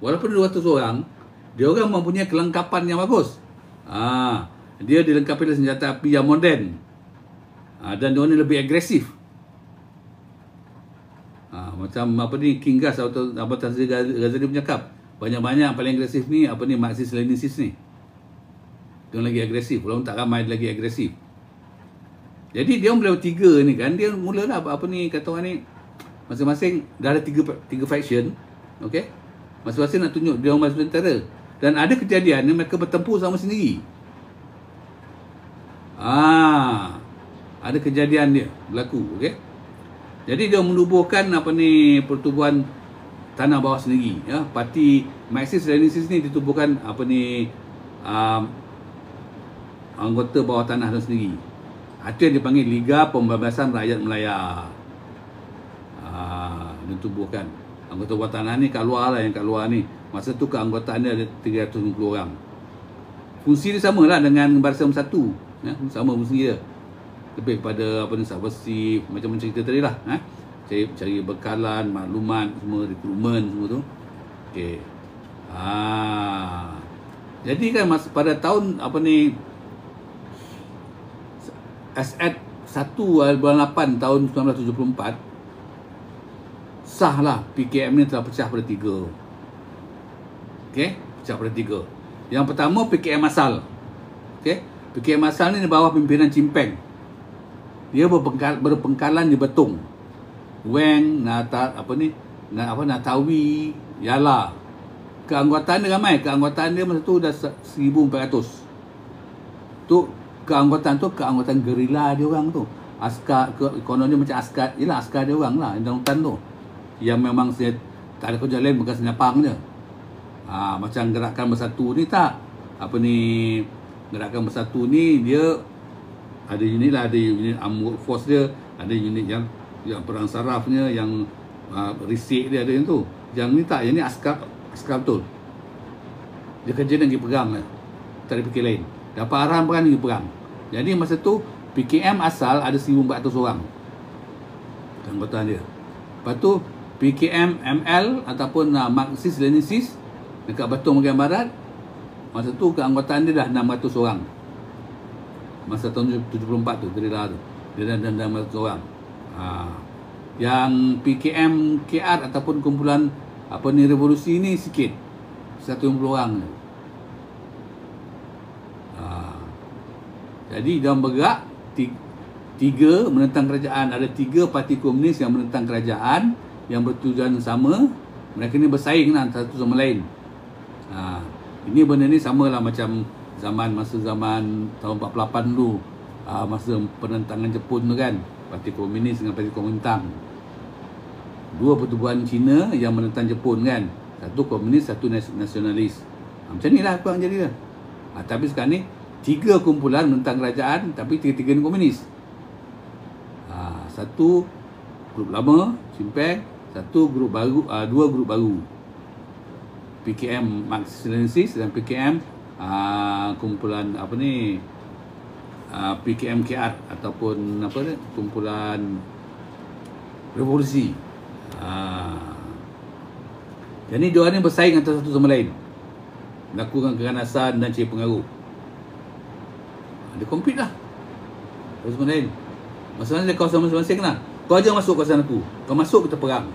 walaupun 200 orang, dia orang mempunyai kelengkapan yang bagus. Dia dilengkapi oleh senjata api yang moden. Dan dia ni lebih agresif. Macam apa ni, King Gas atau apa Tanzil Ghazali punya cakap, banyak-banyak paling agresif ni apa ni, Marxist-Lenisis ni. Dia lagi agresif, walaupun tak ramai lagi agresif. Jadi dia boleh bertiga ni kan, dia mulalah apa ni, kata orang ni, masing-masing dah ada tiga faction, okey. Masing-masing nak tunjuk dia orang masuk tentera. Dan ada kejadian ni mereka bertempur sama sendiri. Ada kejadian dia berlaku, okey. Jadi dia menubuhkan apa ni, pertubuhan tanah bawah sendiri, ya. Parti Marxist-Lenisis ni ditubuhkan apa ni, anggota bawah tanah dan sendiri. Itu yang dipanggil Liga Pembebasan Rakyat Melaya. Ditubuhkan. Anggota bawah tanah ni kat luar lah, yang kat luar ni. Masa tu keanggotaan dia ada 350 orang. Fungsi dia sama lah dengan Barisan Bersatu, ya? Sama fungsi dia. Lebih pada apa ni, subversif, macam cerita tadi lah, cari bekalan, maklumat, semua rekrutmen semua tu. Okey. Jadi kan pada tahun apa ni, SAT 1 bulan 8 tahun 1974, sahlah PKM ni telah pecah pada 3. Okey, pecah pada 3. Yang pertama PKM asal. Okey, PKM asal ni di bawah pimpinan Chimpeng. Dia berpengkalan di Betong, Weng, Natawi, Yala. Keanggotaan dia ramai. Keanggotaan dia masa tu dah 1,400. Tu keanggotaan gerila dia orang tu. Askar, konon dia macam askar, yelah askar dia orang lah, dalam hutan tu. Yang memang tak ada kerja lain, bukan senyapang je. Macam Gerakan Bersatu ni tak. Apa ni, Gerakan Bersatu ni dia ada unit lah, ada unit armed workforce dia, ada unit yang perang sarafnya, yang risik dia ada yang tu. Yang ni tak, yang ni askar betul. Dia kerja dan pergi perang lah. Tak ada fikir lain. Dapat arahan perang, pergi perang. Jadi masa tu PKM asal ada 1,400 orang anggota dia. Lepas tu PKM ML ataupun Marxist-Lenisis dekat Betong bahagian barat, masa tu keanggotaan dia dah 600 orang. Masa tahun 74 tu, gerila tu, dia dah 600 orang. Yang PKM KR ataupun kumpulan apa ni, revolusi ni sikit, 150 orang. Jadi dia bergerak tiga menentang kerajaan. Ada 3 parti komunis yang menentang kerajaan, yang bertujuan sama. Mereka ni bersaing lah satu sama lain. Ini benda ni sama lah macam masa zaman tahun 48 dulu, masa penentangan Jepun tu kan, parti komunis dengan parti Kuomintang. 2 pertubuhan Cina yang menentang Jepun kan, satu komunis, satu nasionalis. Macam ni lah kurang jadi lah. Tapi sekarang ni 3 kumpulan menentang kerajaan, tapi 3 ni komunis. Satu grup lama Chimpeng, satu grup baru, 2 grup baru, PKM Marxist-Lenisis dan PKM kumpulan apa ni, PKM KR ataupun apa ni, kumpulan revolusi. Jadi diorang ni bersaing antara satu sama lain, melakukan keganasan dan cari pengaruh. Dia compete lah satu sama lain. Masalahnya dia kawasan masing-masing lah. Kau jangan masuk kawasan aku, kau masuk kita perang.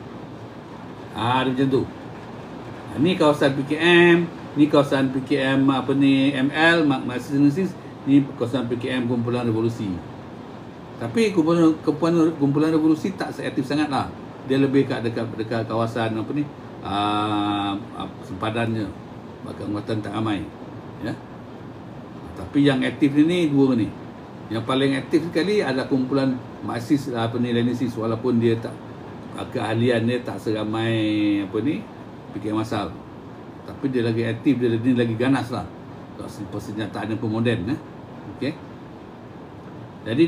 Dia macam tu. Ni kawasan PKM, ni kawasan PKM apa ni, ML Marxist-Lenisis, ni kawasan PKM kumpulan revolusi. Tapi kumpulan revolusi tak seaktif sangat lah. Dia lebih dekat kawasan apa ni, sempadannya, bahkan anggota tak ramai, ya. Tapi yang aktif ni 2 ni. Yang paling aktif sekali ada kumpulan Marxist apa ni, Lenisis, walaupun dia tak, keahlian dia tak seramai apa ni PKM asal. Tapi dia lagi aktif, dia lagi ganas lah. Persenjataan yang pemoden, okey. Jadi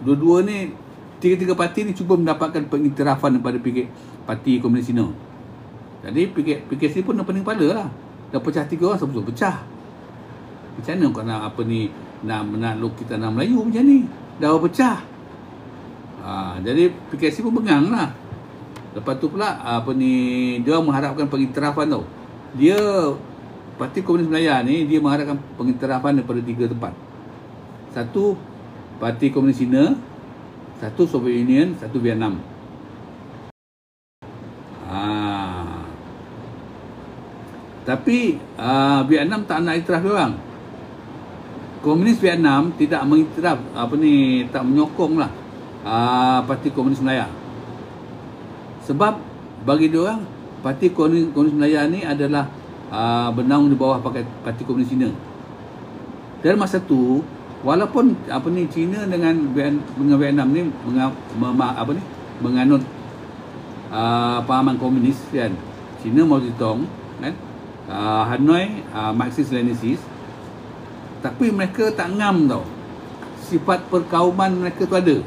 dua-dua ni, 3 parti ni cuba mendapatkan pengiktirafan daripada parti Komunis Cina. Jadi PKC pun dah pening kepala lah. Dah pecah 3 orang, sebab pecah. Macam mana kau nak apa ni, nak lukis tanah Melayu macam ni? Dah pecah. Jadi PKC pun bengang lah. Lepas tu pula apa ni, dia mengharapkan pengiktirafan tau. Dia Parti Komunis Melayu ni dia mengharapkan pengiktirafan daripada 3 tempat. Satu Parti Komunis Cina, satu Soviet Union, satu Vietnam. Tapi Vietnam tak nak iktiraf dia orang. Komunis Vietnam tidak mengiktiraf tak menyokong lah Parti Komunis Melayu. Sebab bagi dia orang Parti Komunis Melayu ni adalah bernaung di bawah Parti Komunis Cina. Dan masa tu walaupun Cina dengan Vietnam ni menganut pahaman komunis kan. Cina Mao Zedong kan, Hanoi Marxist-Leninis, tapi mereka tak ngam tau. Sifat perkauman mereka tu ada.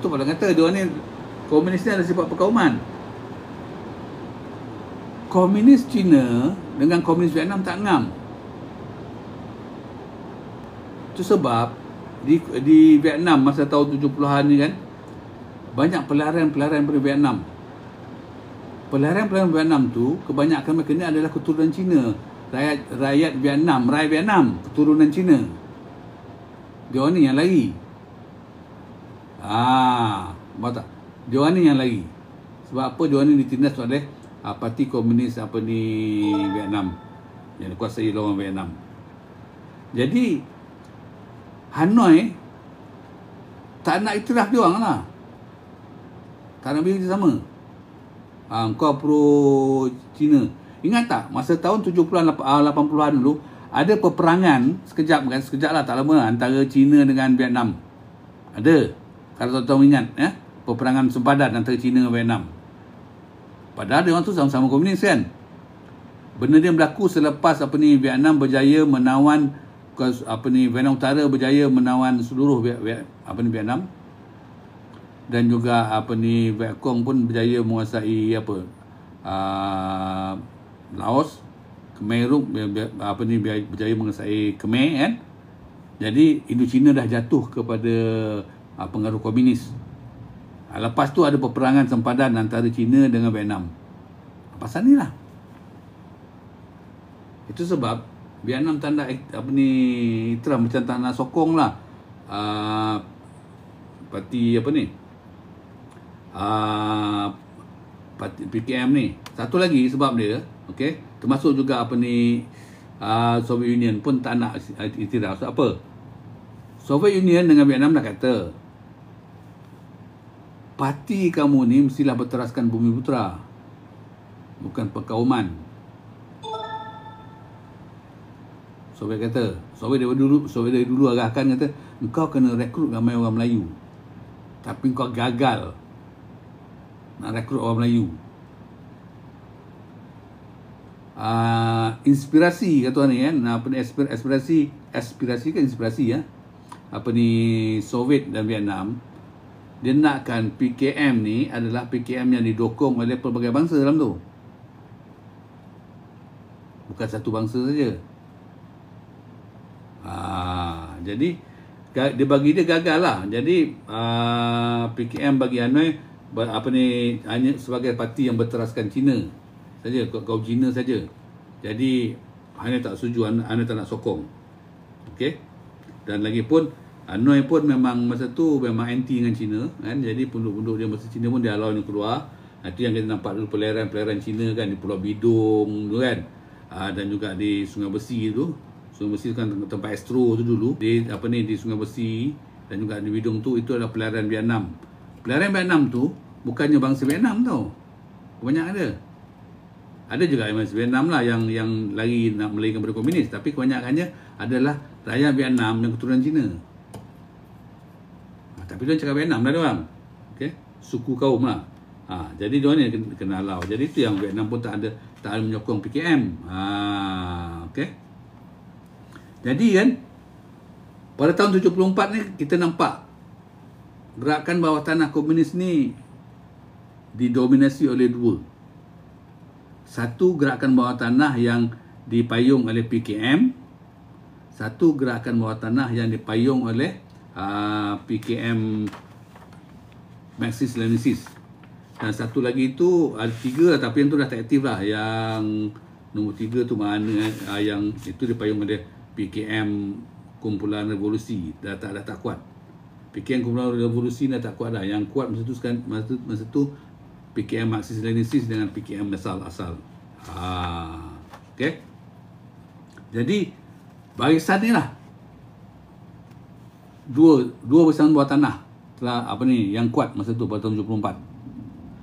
Tu kalau kata dia ni komunis ni ada sifat perkauman. Komunis Cina dengan komunis Vietnam tak ngam. Itu sebab di Vietnam masa tahun 70-an ni kan, banyak pelarian-pelarian dari Vietnam. Pelarian-pelarian Vietnam tu kebanyakan mereka ni adalah keturunan Cina. Rakyat Vietnam, keturunan Cina. Dia ni yang lari. Faham tak? Dia ni yang lari. Sebab apa? Dia ni ditindas oleh Parti Komunis Vietnam yang dikuasai lawan Vietnam. Jadi Hanoi tak nak iktiraf dia orang lah. Tak nak beri sama. Kau pro Cina. Ingat tak masa tahun 70-an 80-an dulu ada peperangan sekejap lah, tak lama, antara Cina dengan Vietnam. Ada. Kalau tuan-tuan ingat peperangan sempadan antara Cina dan Vietnam. Padahal dia orang tu sama-sama komunis kan. Benda dia berlaku selepas Vietnam berjaya menawan Vietnam Utara berjaya menawan seluruh Vietnam, dan juga Vietcong pun berjaya menguasai Laos, Khmer berjaya menguasai Khmer kan. Jadi Indochina dah jatuh kepada pengaruh komunis. Lepas tu ada peperangan sempadan antara Cina dengan Vietnam. Pasal ni lah. Itu sebab Vietnam tak nak iktiraf, macam tak nak sokong lah parti parti PKM ni. Satu lagi sebab dia, okey, termasuk juga Soviet Union pun tak nak iktiraf. Sebab apa? Soviet Union dengan Vietnam dah kata, parti kamu ni mestilah berteraskan bumi putera, bukan perkauman. Soviet kata, Soviet dari dulu arahkan kata, engkau kena rekrut ramai orang Melayu. Tapi engkau gagal nak rekrut orang Melayu. Inspirasi kata ni kan, aspirasi kan inspirasi ya. Soviet dan Vietnam, dia nakkan PKM ni adalah PKM yang didokong oleh pelbagai bangsa dalam tu. Bukan satu bangsa saja. Jadi dia bagi dia gagal lah. Jadi PKM bagi Hanoi hanya sebagai parti yang berteraskan Cina saja, kaum Cina saja. Jadi Hanoi tak setuju, Hanoi tak nak sokong. Okey. Dan lagi pun Hanoi pun memang masa tu memang anti dengan Cina kan. Jadi penduduk-penduduk dia masa Cina pun dia halau yang keluar. Itu yang kita nampak dulu pelarian-pelarian Cina kan di Pulau Bidung tu kan. Dan juga di Sungai Besi tu. Sungai Besi kan tempat Astro tu dulu. Di Sungai Besi dan juga di Bidung tu, itu adalah pelarian Vietnam. Pelarian Vietnam tu bukannya bangsa Vietnam tau. Kebanyakan ada. Ada juga bangsa Vietnam lah yang lari nak melarikan daripada komunis, tapi kebanyakannya adalah rakyat Vietnam yang keturunan Cina. Tapi dia cakap Vietnam lah dia orang. Okey, suku kaum lah. Jadi dia ni kena halau. Jadi itu yang Vietnam pun tak ada menyokong PKM. Okey. Jadi kan pada tahun 74 ni kita nampak gerakan bawah tanah komunis ni didominasi oleh dua. Satu gerakan bawah tanah yang dipayung oleh PKM, satu gerakan bawah tanah yang dipayung oleh PKM Marxist-Lenisis. Dan satu lagi itu ada 3 tapi yang tu dah tak aktif lah. Yang nombor 3 tu mana yang itu dipayung oleh PKM Kumpulan Revolusi. Dah tak kuat. PKM Kumpulan Revolusi dah tak kuat dah. Yang kuat masa tu PKM Marxist-Lenisis dengan PKM asal. Okey. Jadi barisan ni lah dua barisan bawah tanah telah yang kuat masa tu pada tahun 74.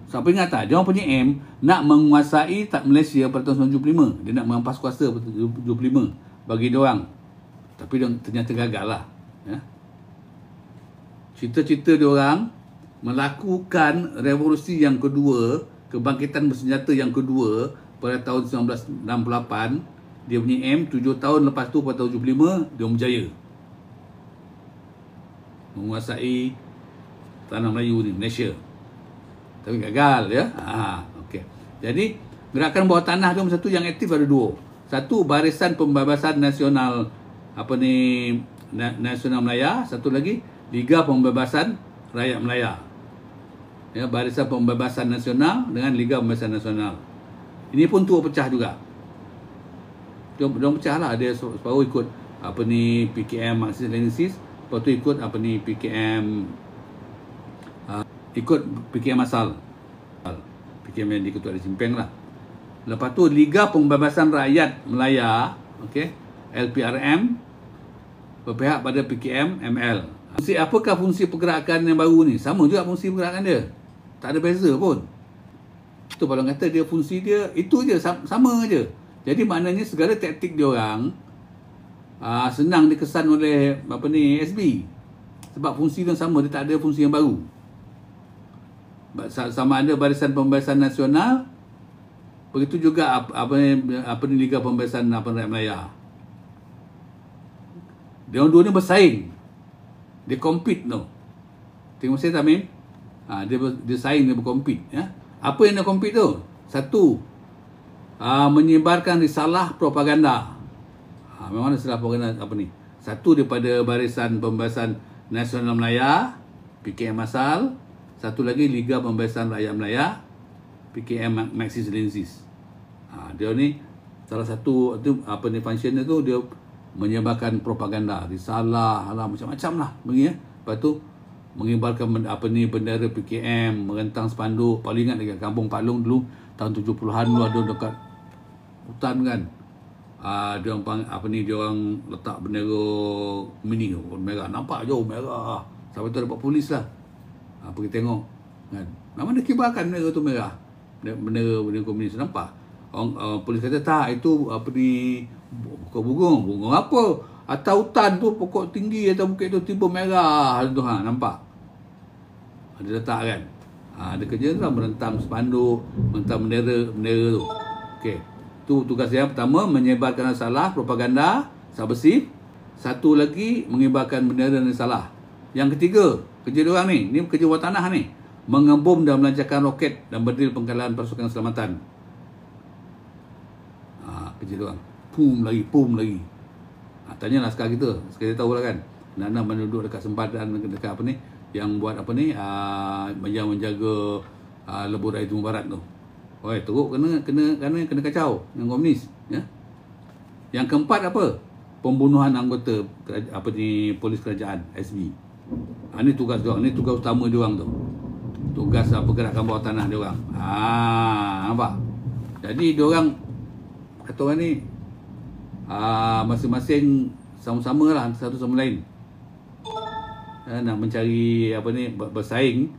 Siapa ingat tak, dia orang punya aim nak menguasai Malaysia pada tahun 75. Dia nak merampas kuasa pada tahun 75 bagi dia orang. Tapi dia ternyata gagal lah, ya. Cita-cita dia orang melakukan revolusi yang kedua, kebangkitan bersenjata yang kedua pada tahun 1968. Dia punya aim 7 tahun lepas tu pada tahun 75 dia berjaya menguasai tanah Melayu ni, Malaysia. Tapi gagal, ya. Okey. Jadi gerakan bawah tanah tu satu yang aktif ada 2. Satu Barisan Pembebasan Nasional Nasional Melaya, satu lagi Liga Pembebasan Rakyat Melaya. Ya, Barisan Pembebasan Nasional dengan Liga Pembebasan Nasional. Ini pun tu pecah juga. Dia pecah lah. Dia separuh ikut PKM Marxist-Lenisis, lepas tu ikut PKM ikut PKM asal. PKM yang diketuai oleh Simpeng lah. Lepas tu Liga Pembebasan Rakyat Melaya, okey, LPRM, berpihak pada PKM ML. Apakah fungsi pergerakan yang baru ni? Sama juga fungsi pergerakan dia. Tak ada beza pun. Itu kalau kata dia fungsi dia itu je, sama je. Jadi maknanya segala taktik dia orang senang dikesan oleh SB. Sebab fungsi dia sama, dia tak ada fungsi yang baru. Sama ada Barisan Pembebasan Nasional, begitu juga Liga Pembebasan Rakyat Melaya. Dia orang dua ni bersaing. Dia compete tu. Tengok saya tak, Min? Dia saing, dia bercompete, ya. Apa yang dia compete tu? Satu, menyebarkan risalah propaganda. Memang risalah propaganda satu daripada Barisan Pembebasan Nasional Melaya, PKM asal. Satu lagi Liga Pembebasan Rakyat Melaya, PKM Marxist-Lenisis. Dia ni salah satu tu function dia tu, dia menyebarkan propaganda, risalah, macam-macam lah ya. Lepas tu mengibarkan bendera PKM, merentang spanduk. Paling ingat dekat Kampung Pak Long dulu tahun 70-an dulu ada dekat hutan kan. Dia orang dia orang letak bendera mini tu, merah, nampak jauh merah. Sampai tu ada polis lah. Pergi tengok kan. Nama dia kibarkan bendera tu merah. Bendera komunis, nampak. Orang polis kata tak, itu bukan bunga apa? Atas hutan tu, pokok tinggi atas bukit tu tiba merah tu, nampak. Dia letak kan. Dia kerja tu lah, merentang spanduk, merentang bendera tu. Okey. Tu tugas yang pertama, menyebarkan risalah propaganda subversif. Satu lagi mengibarkan bendera risalah. Yang ketiga, kerja dia orang ni kerja bawah tanah ni, mengebom dan melancarkan roket dan berdil pengkalan pasukan keselamatan. Kerja dia orang. Pum lagi. Tanyalah askar kita tahu lah kan. Nak menduduk dekat sempadan dekat yang buat yang menjaga lebuh raya Timur Barat tu. Teruk kena kacau dengan komunis, ya. Yang keempat pembunuhan anggota polis kerajaan SB. Ini tugas dia orang, ni tugas utama dia orang tu. Tugas pergerakan bawah tanah dia orang. Nampak? Jadi dia orang kata orang ni masing-masing sama-sama lah satu sama lain. Nak mencari bersaing.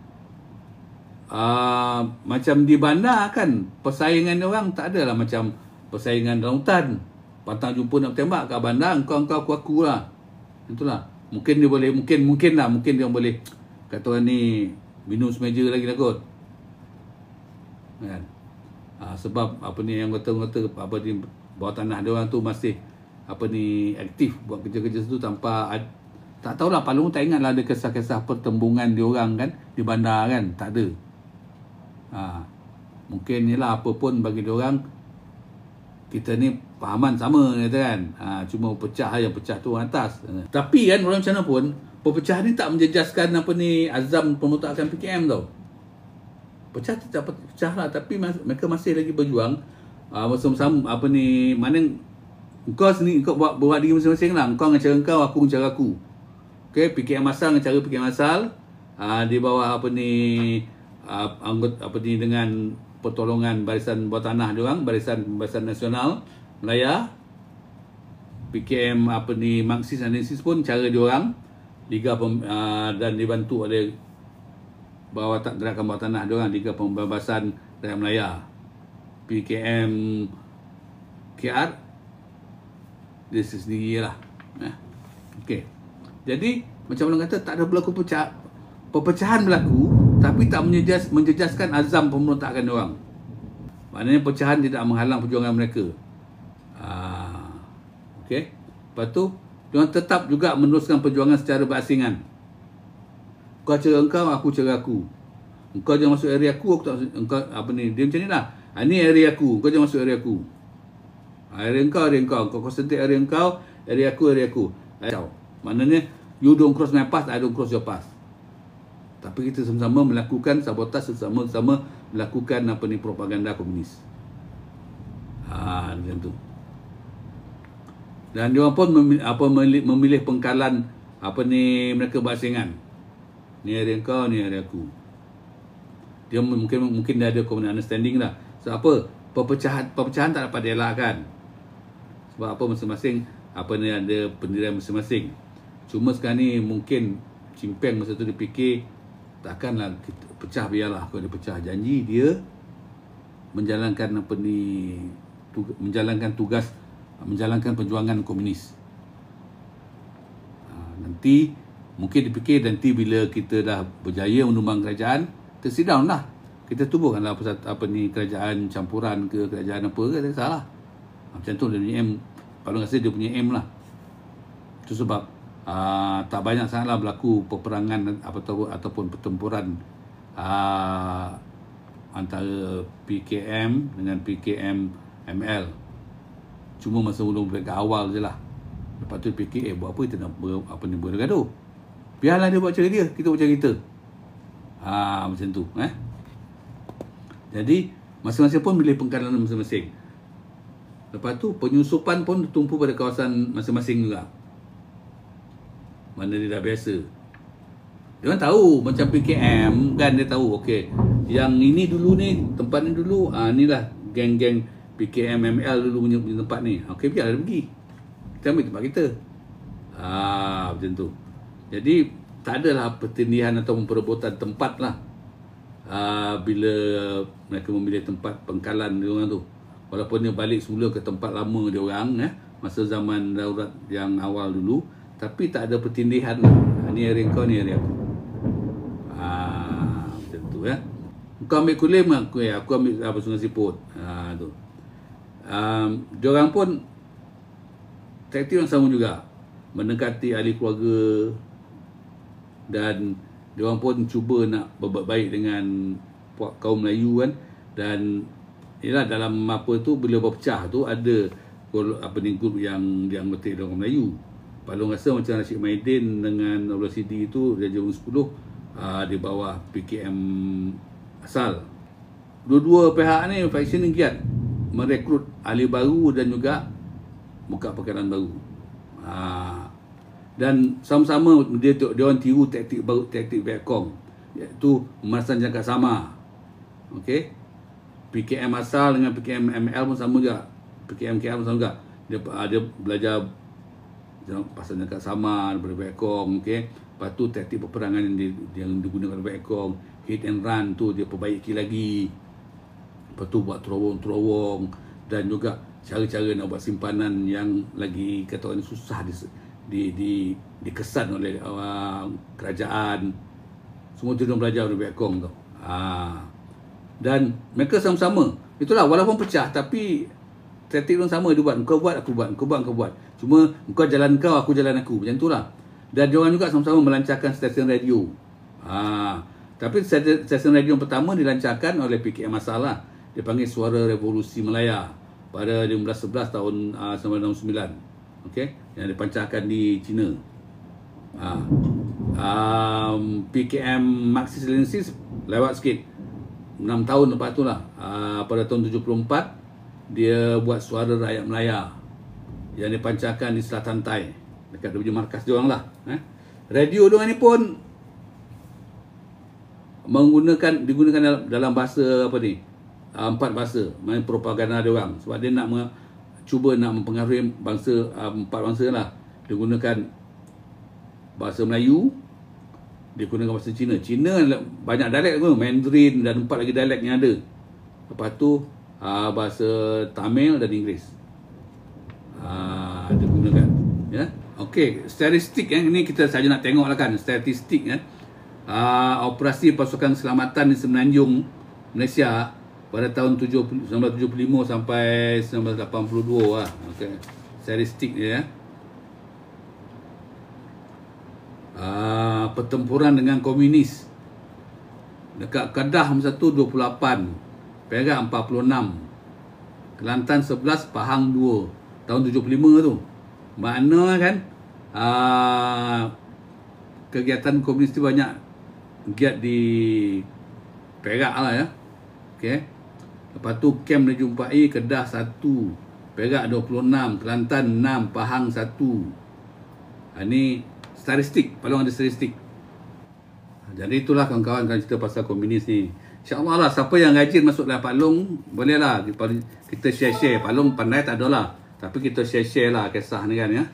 Macam di bandar kan, persaingan dia orang tak adalah macam persaingan dalam hutan. Pantang jumpa nak tembak kat bandar, engkau aku lah. Itulah. Mungkin dia boleh, mungkin dia boleh kata orang ni minum semeja lagi lah kot. Kan? Sebab yang kata di bawah tanah dia orang tu masih aktif buat kerja-kerja tu tanpa tak tahulah, Pak Long tak ingat lah ada kisah-kisah pertembungan dia orang kan di bandar kan, tak ada. Mungkin ni lah apa pun bagi dia orang kita ni fahaman sama, kata kan. Cuma pecah yang pecah tu orang atas. Tapi kan orang macam mana pun, perpecahan ni tak menjejaskan apa ni azam pemberontakan PKM tau. Pecah tak pecah lah, tapi mereka masih lagi berjuang bersama-sama apa ni, mana kau sendiri, kau buat diri masing-masing lah. Kau dengan cara kau, aku dengan cara aku. Okay, PKM asal dengan cara PKM asal, di bawah apa ni anggota apa ni, dengan pertolongan Barisan Bawah Tanah diorang, Barisan Nasional Melaya, PKM apa ni Marxist Analisis pun cara diorang, Liga dan dibantu oleh gerakan bawah tanah diorang, Liga Pembebasan Rakyat Melaya. PKM KR dia sendiri lah. Okey. Jadi macam orang kata, tak ada berlaku perpecahan berlaku, tapi tak menjejaskan azam pemberontakan diorang. Maknanya pecahan tidak menghalang perjuangan mereka. Okey. Lepas tu diorang tetap juga meneruskan perjuangan secara berasingan. Kau cara engkau, aku cara aku. Engkau jangan masuk area aku tak masuk, engkau apa ni, dia macam ni lah. Ni area aku, kau jangan masuk area aku. Area engkau, kau konsentrate area engkau, area aku. Maknanya you don't cross my path, I don't cross your path. Tapi kita sama-sama melakukan sabotaj, sama-sama melakukan apa ni propaganda komunis. Macam tu. Dan diorang pun memilih pengkalan apa ni, mereka berasingan. Ni area kau, ni area aku. Dia mungkin dia ada common understanding lah. Sebab apa? Perpecahan tak dapat dielakkan. Sebab apa, masing-masing apa ni ada pendirian masing-masing. Cuma sekarang ni mungkin Cimpeng masa tu dia fikir, takkanlah kita pecah, biarlah kalau dia pecah. Janji dia menjalankan apa ni, menjalankan tugas, menjalankan perjuangan komunis. Nanti mungkin dipikir nanti bila kita dah berjaya menumbang kerajaan, kita sit down lah, kita tubuhkanlah apa ni, kerajaan campuran ke, kerajaan apa ke, tak salah. Macam tu dia punya aim. Kalau rasa dia punya aim lah. Itu sebab tak banyak sangatlah berlaku peperangan ataupun pertempuran antara PKM dengan PKM ML. Cuma masa mereka awal je lah. Lepas tu fikir, buat apa kita nak bergaduh. Biarlah dia buat cara dia, kita buat cara kita. Macam tu. Jadi masing-masing pun milih pengkalan masing-masing. Lepas tu penyusupan pun tumpu pada kawasan masing-masing juga. Mana dia dah biasa. Dia orang tahu macam PKM kan, dia tahu okey, yang ini dulu ni, tempat ni dulu, inilah geng-geng PKM ML dulu punya tempat ni. Okey, biarlah dia pergi. Kita ambil tempat kita. Macam tu. Jadi tak adalah pertindihan atau perebutan tempat lah. Bila mereka memilih tempat pengkalan dia orang tu. Walaupun dia balik semula ke tempat lama dia orang, masa zaman daurat yang awal dulu, tapi tak ada pertindihan lah. Ni area kau, ni area aku. Macam tu Kau ambil Kulim, aku ambil Sungai Siput. Tu. Diorang pun taktik yang sama juga, mendekati ahli keluarga, dan diorang pun cuba nak berbuat baik dengan kaum Melayu kan. Dan ialah dalam apa tu, bila berpecah tu ada apa ni, grup yang dianggota orang Melayu. Kalau rasa macam Rashid Maidin dengan Abdul Sidi tu dia jam 10 di bawah PKM asal. Dua-dua pihak ni faction ni giat merekrut ahli baru dan juga buka pekanan baru. Dan sama-sama dia orang tiru taktik baru, taktik Vietcong, iaitu memerasan jangka sama. Okey, PKM asal dengan PKM ML pun sama juga, PKM KL pun sama juga. Dia belajar pasal jangka sama daripada Vietcong. Okey, lepas tu taktik peperangan yang digunakan oleh Vietcong, hit and run tu dia perbaiki lagi. Lepas tu buat terowong-terowong, dan juga cara-cara nak buat simpanan yang lagi kata orang susah dikesan oleh kerajaan. Semua tu dia belajar dari Vietcong tu. Dan mereka sama-sama, itulah, walaupun pecah tapi taktik pun sama. Dia buat, kau buat, aku buat, kau buat, kau buat. Cuma kau jalan kau, aku jalan aku. Macam tu lah. Dan diorang juga sama-sama melancarkan stesen radio. Tapi stesen radio yang pertama dilancarkan oleh PKM Asal lah. Dia panggil Suara Revolusi Melaya. pada 15/11 tahun 1969. Okey, yang dipancarkan di China. PKM Marxist-Leninis lewat sikit 6 tahun lepas tu lah. Pada tahun 74 dia buat Suara Rakyat Melaya yang dipancarkan di Selatan Tai, dekat dia punya markas dia orang lah. Radio dia ni pun digunakan dalam bahasa apa ni, 4 bahasa, main propaganda dia orang, sebab dia nak cuba nak mempengaruhi bangsa, 4 bangsa lah. Dia gunakan bahasa Melayu, dia gunakan bahasa Cina. Cina banyak dialek tu, Mandarin dan 4 lagi dialek yang ada. Lepas tu bahasa Tamil dan Inggeris dia gunakan, ya. Okey, statistik ini kita saja nak tengok lah kan, statistik operasi pasukan keselamatan di Semenanjung Malaysia pada tahun 1975 sampai 1982 lah. Okey, statistik dia, ya. Pertempuran dengan komunis dekat Kedah masa tu 28, Perak 46, Kelantan 11, Pahang 2 tahun 75 tu. Makna kan kegiatan komunis tu banyak giat di Perak lah, ya. Okey. Lepas tu kem dijumpai Kedah 1, Perak 26, Kelantan 6, Pahang 1. Ini statistik, Palung ada statistik. Jadi itulah kawan-kawan kalau cerita pasal komunis ni. InsyaAllah lah, siapa yang rajin masuk dalam Palung, boleh lah kita share-share. Palung pandai tak ada lah, tapi kita share-share lah kisah ni kan, ya.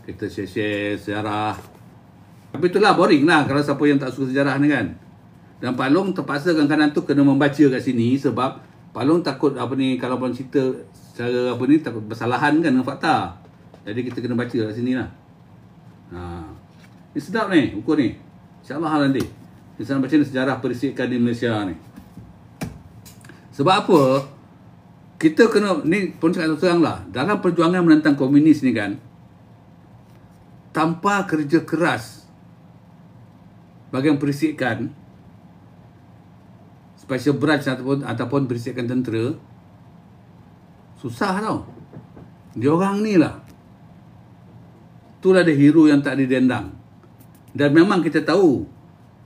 Kita share-share sejarah. Tapi itulah boring lah kalau siapa yang tak suka sejarah ni kan. Dan Palung terpaksa kadang-kadang tu kena membaca kat sini, sebab Palung takut apa ni, kalau Palung cerita secara apa ni, takut bersalahan kan dengan fakta. Jadi kita kena baca kat sini lah. Ni sedap ni buku ni, InsyaAllah nanti kita nak baca ni, sejarah perisikan di Malaysia ni. Sebab apa kita kena ni, pun cakap terang lah, dalam perjuangan menentang komunis ni kan, tanpa kerja keras bahagian perisikan special branch ataupun perisikan tentera, susah tau. Dia orang ni lah, itulah dia hero yang tak didendang. Dan memang kita tahu,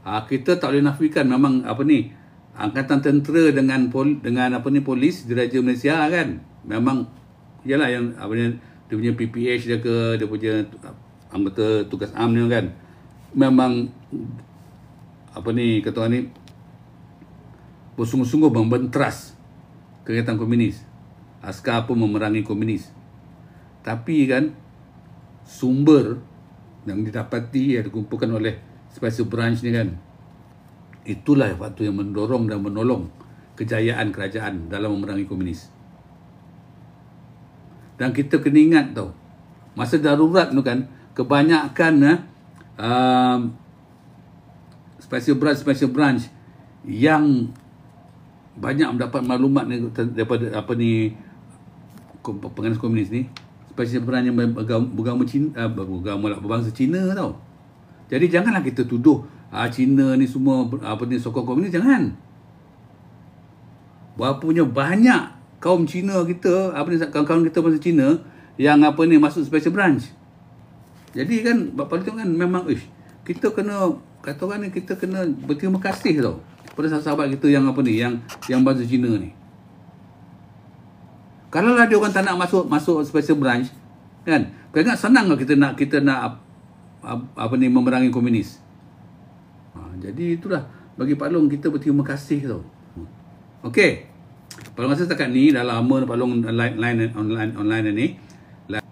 kita tak boleh nafikan memang apa ni, angkatan tentera dengan apa ni, polis diraja Malaysia kan, memang ialah yang apa ni, dia punya PPH dia ke, dia punya anggota tugas am ni kan, memang apa ni, kata orang ni, bersungguh-sungguh membenteras kegiatan komunis. Askar pun memerangi komunis. Tapi kan sumber yang didapati, yang dikumpulkan oleh special branch ni kan, itulah waktu yang mendorong dan menolong kejayaan kerajaan dalam memerangi komunis. Dan kita kena ingat tau, masa darurat tu kan, kebanyakan special branch yang banyak mendapat maklumat daripada apa ni, penganas komunis ni, special branch yang beragama Cina, berbangsa Cina tau. Jadi janganlah kita tuduh Cina ni semua apa ni, sokong komunis, jangan. Berapa banyak kaum Cina kita, apa ni, kawan-kawan kita bangsa Cina yang apa ni masuk special branch. Jadi kan bapak tu kan memang kita kena, kata orang ni, kita kena berterima kasih tau pada sahabat kita yang apa ni, yang bangsa Cina ni. Kalau lah dia orang tak nak masuk special branch kan, kau ingat senang lah kita nak apa ni, memerangi komunis. Jadi itulah, bagi Pak Long kita berterima kasih tau. Okey, Pak Long rasa setakat ni dah lama Pak Long online ni.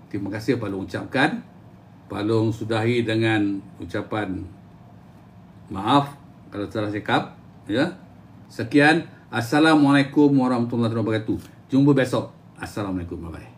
Terima kasih Pak Long ucapkan. Pak Long sudahi dengan ucapan maaf kalau salah cakap, ya. Sekian, Assalamualaikum warahmatullahi wabarakatuh. Jumpa besok. Assalamualaikum, bye bye.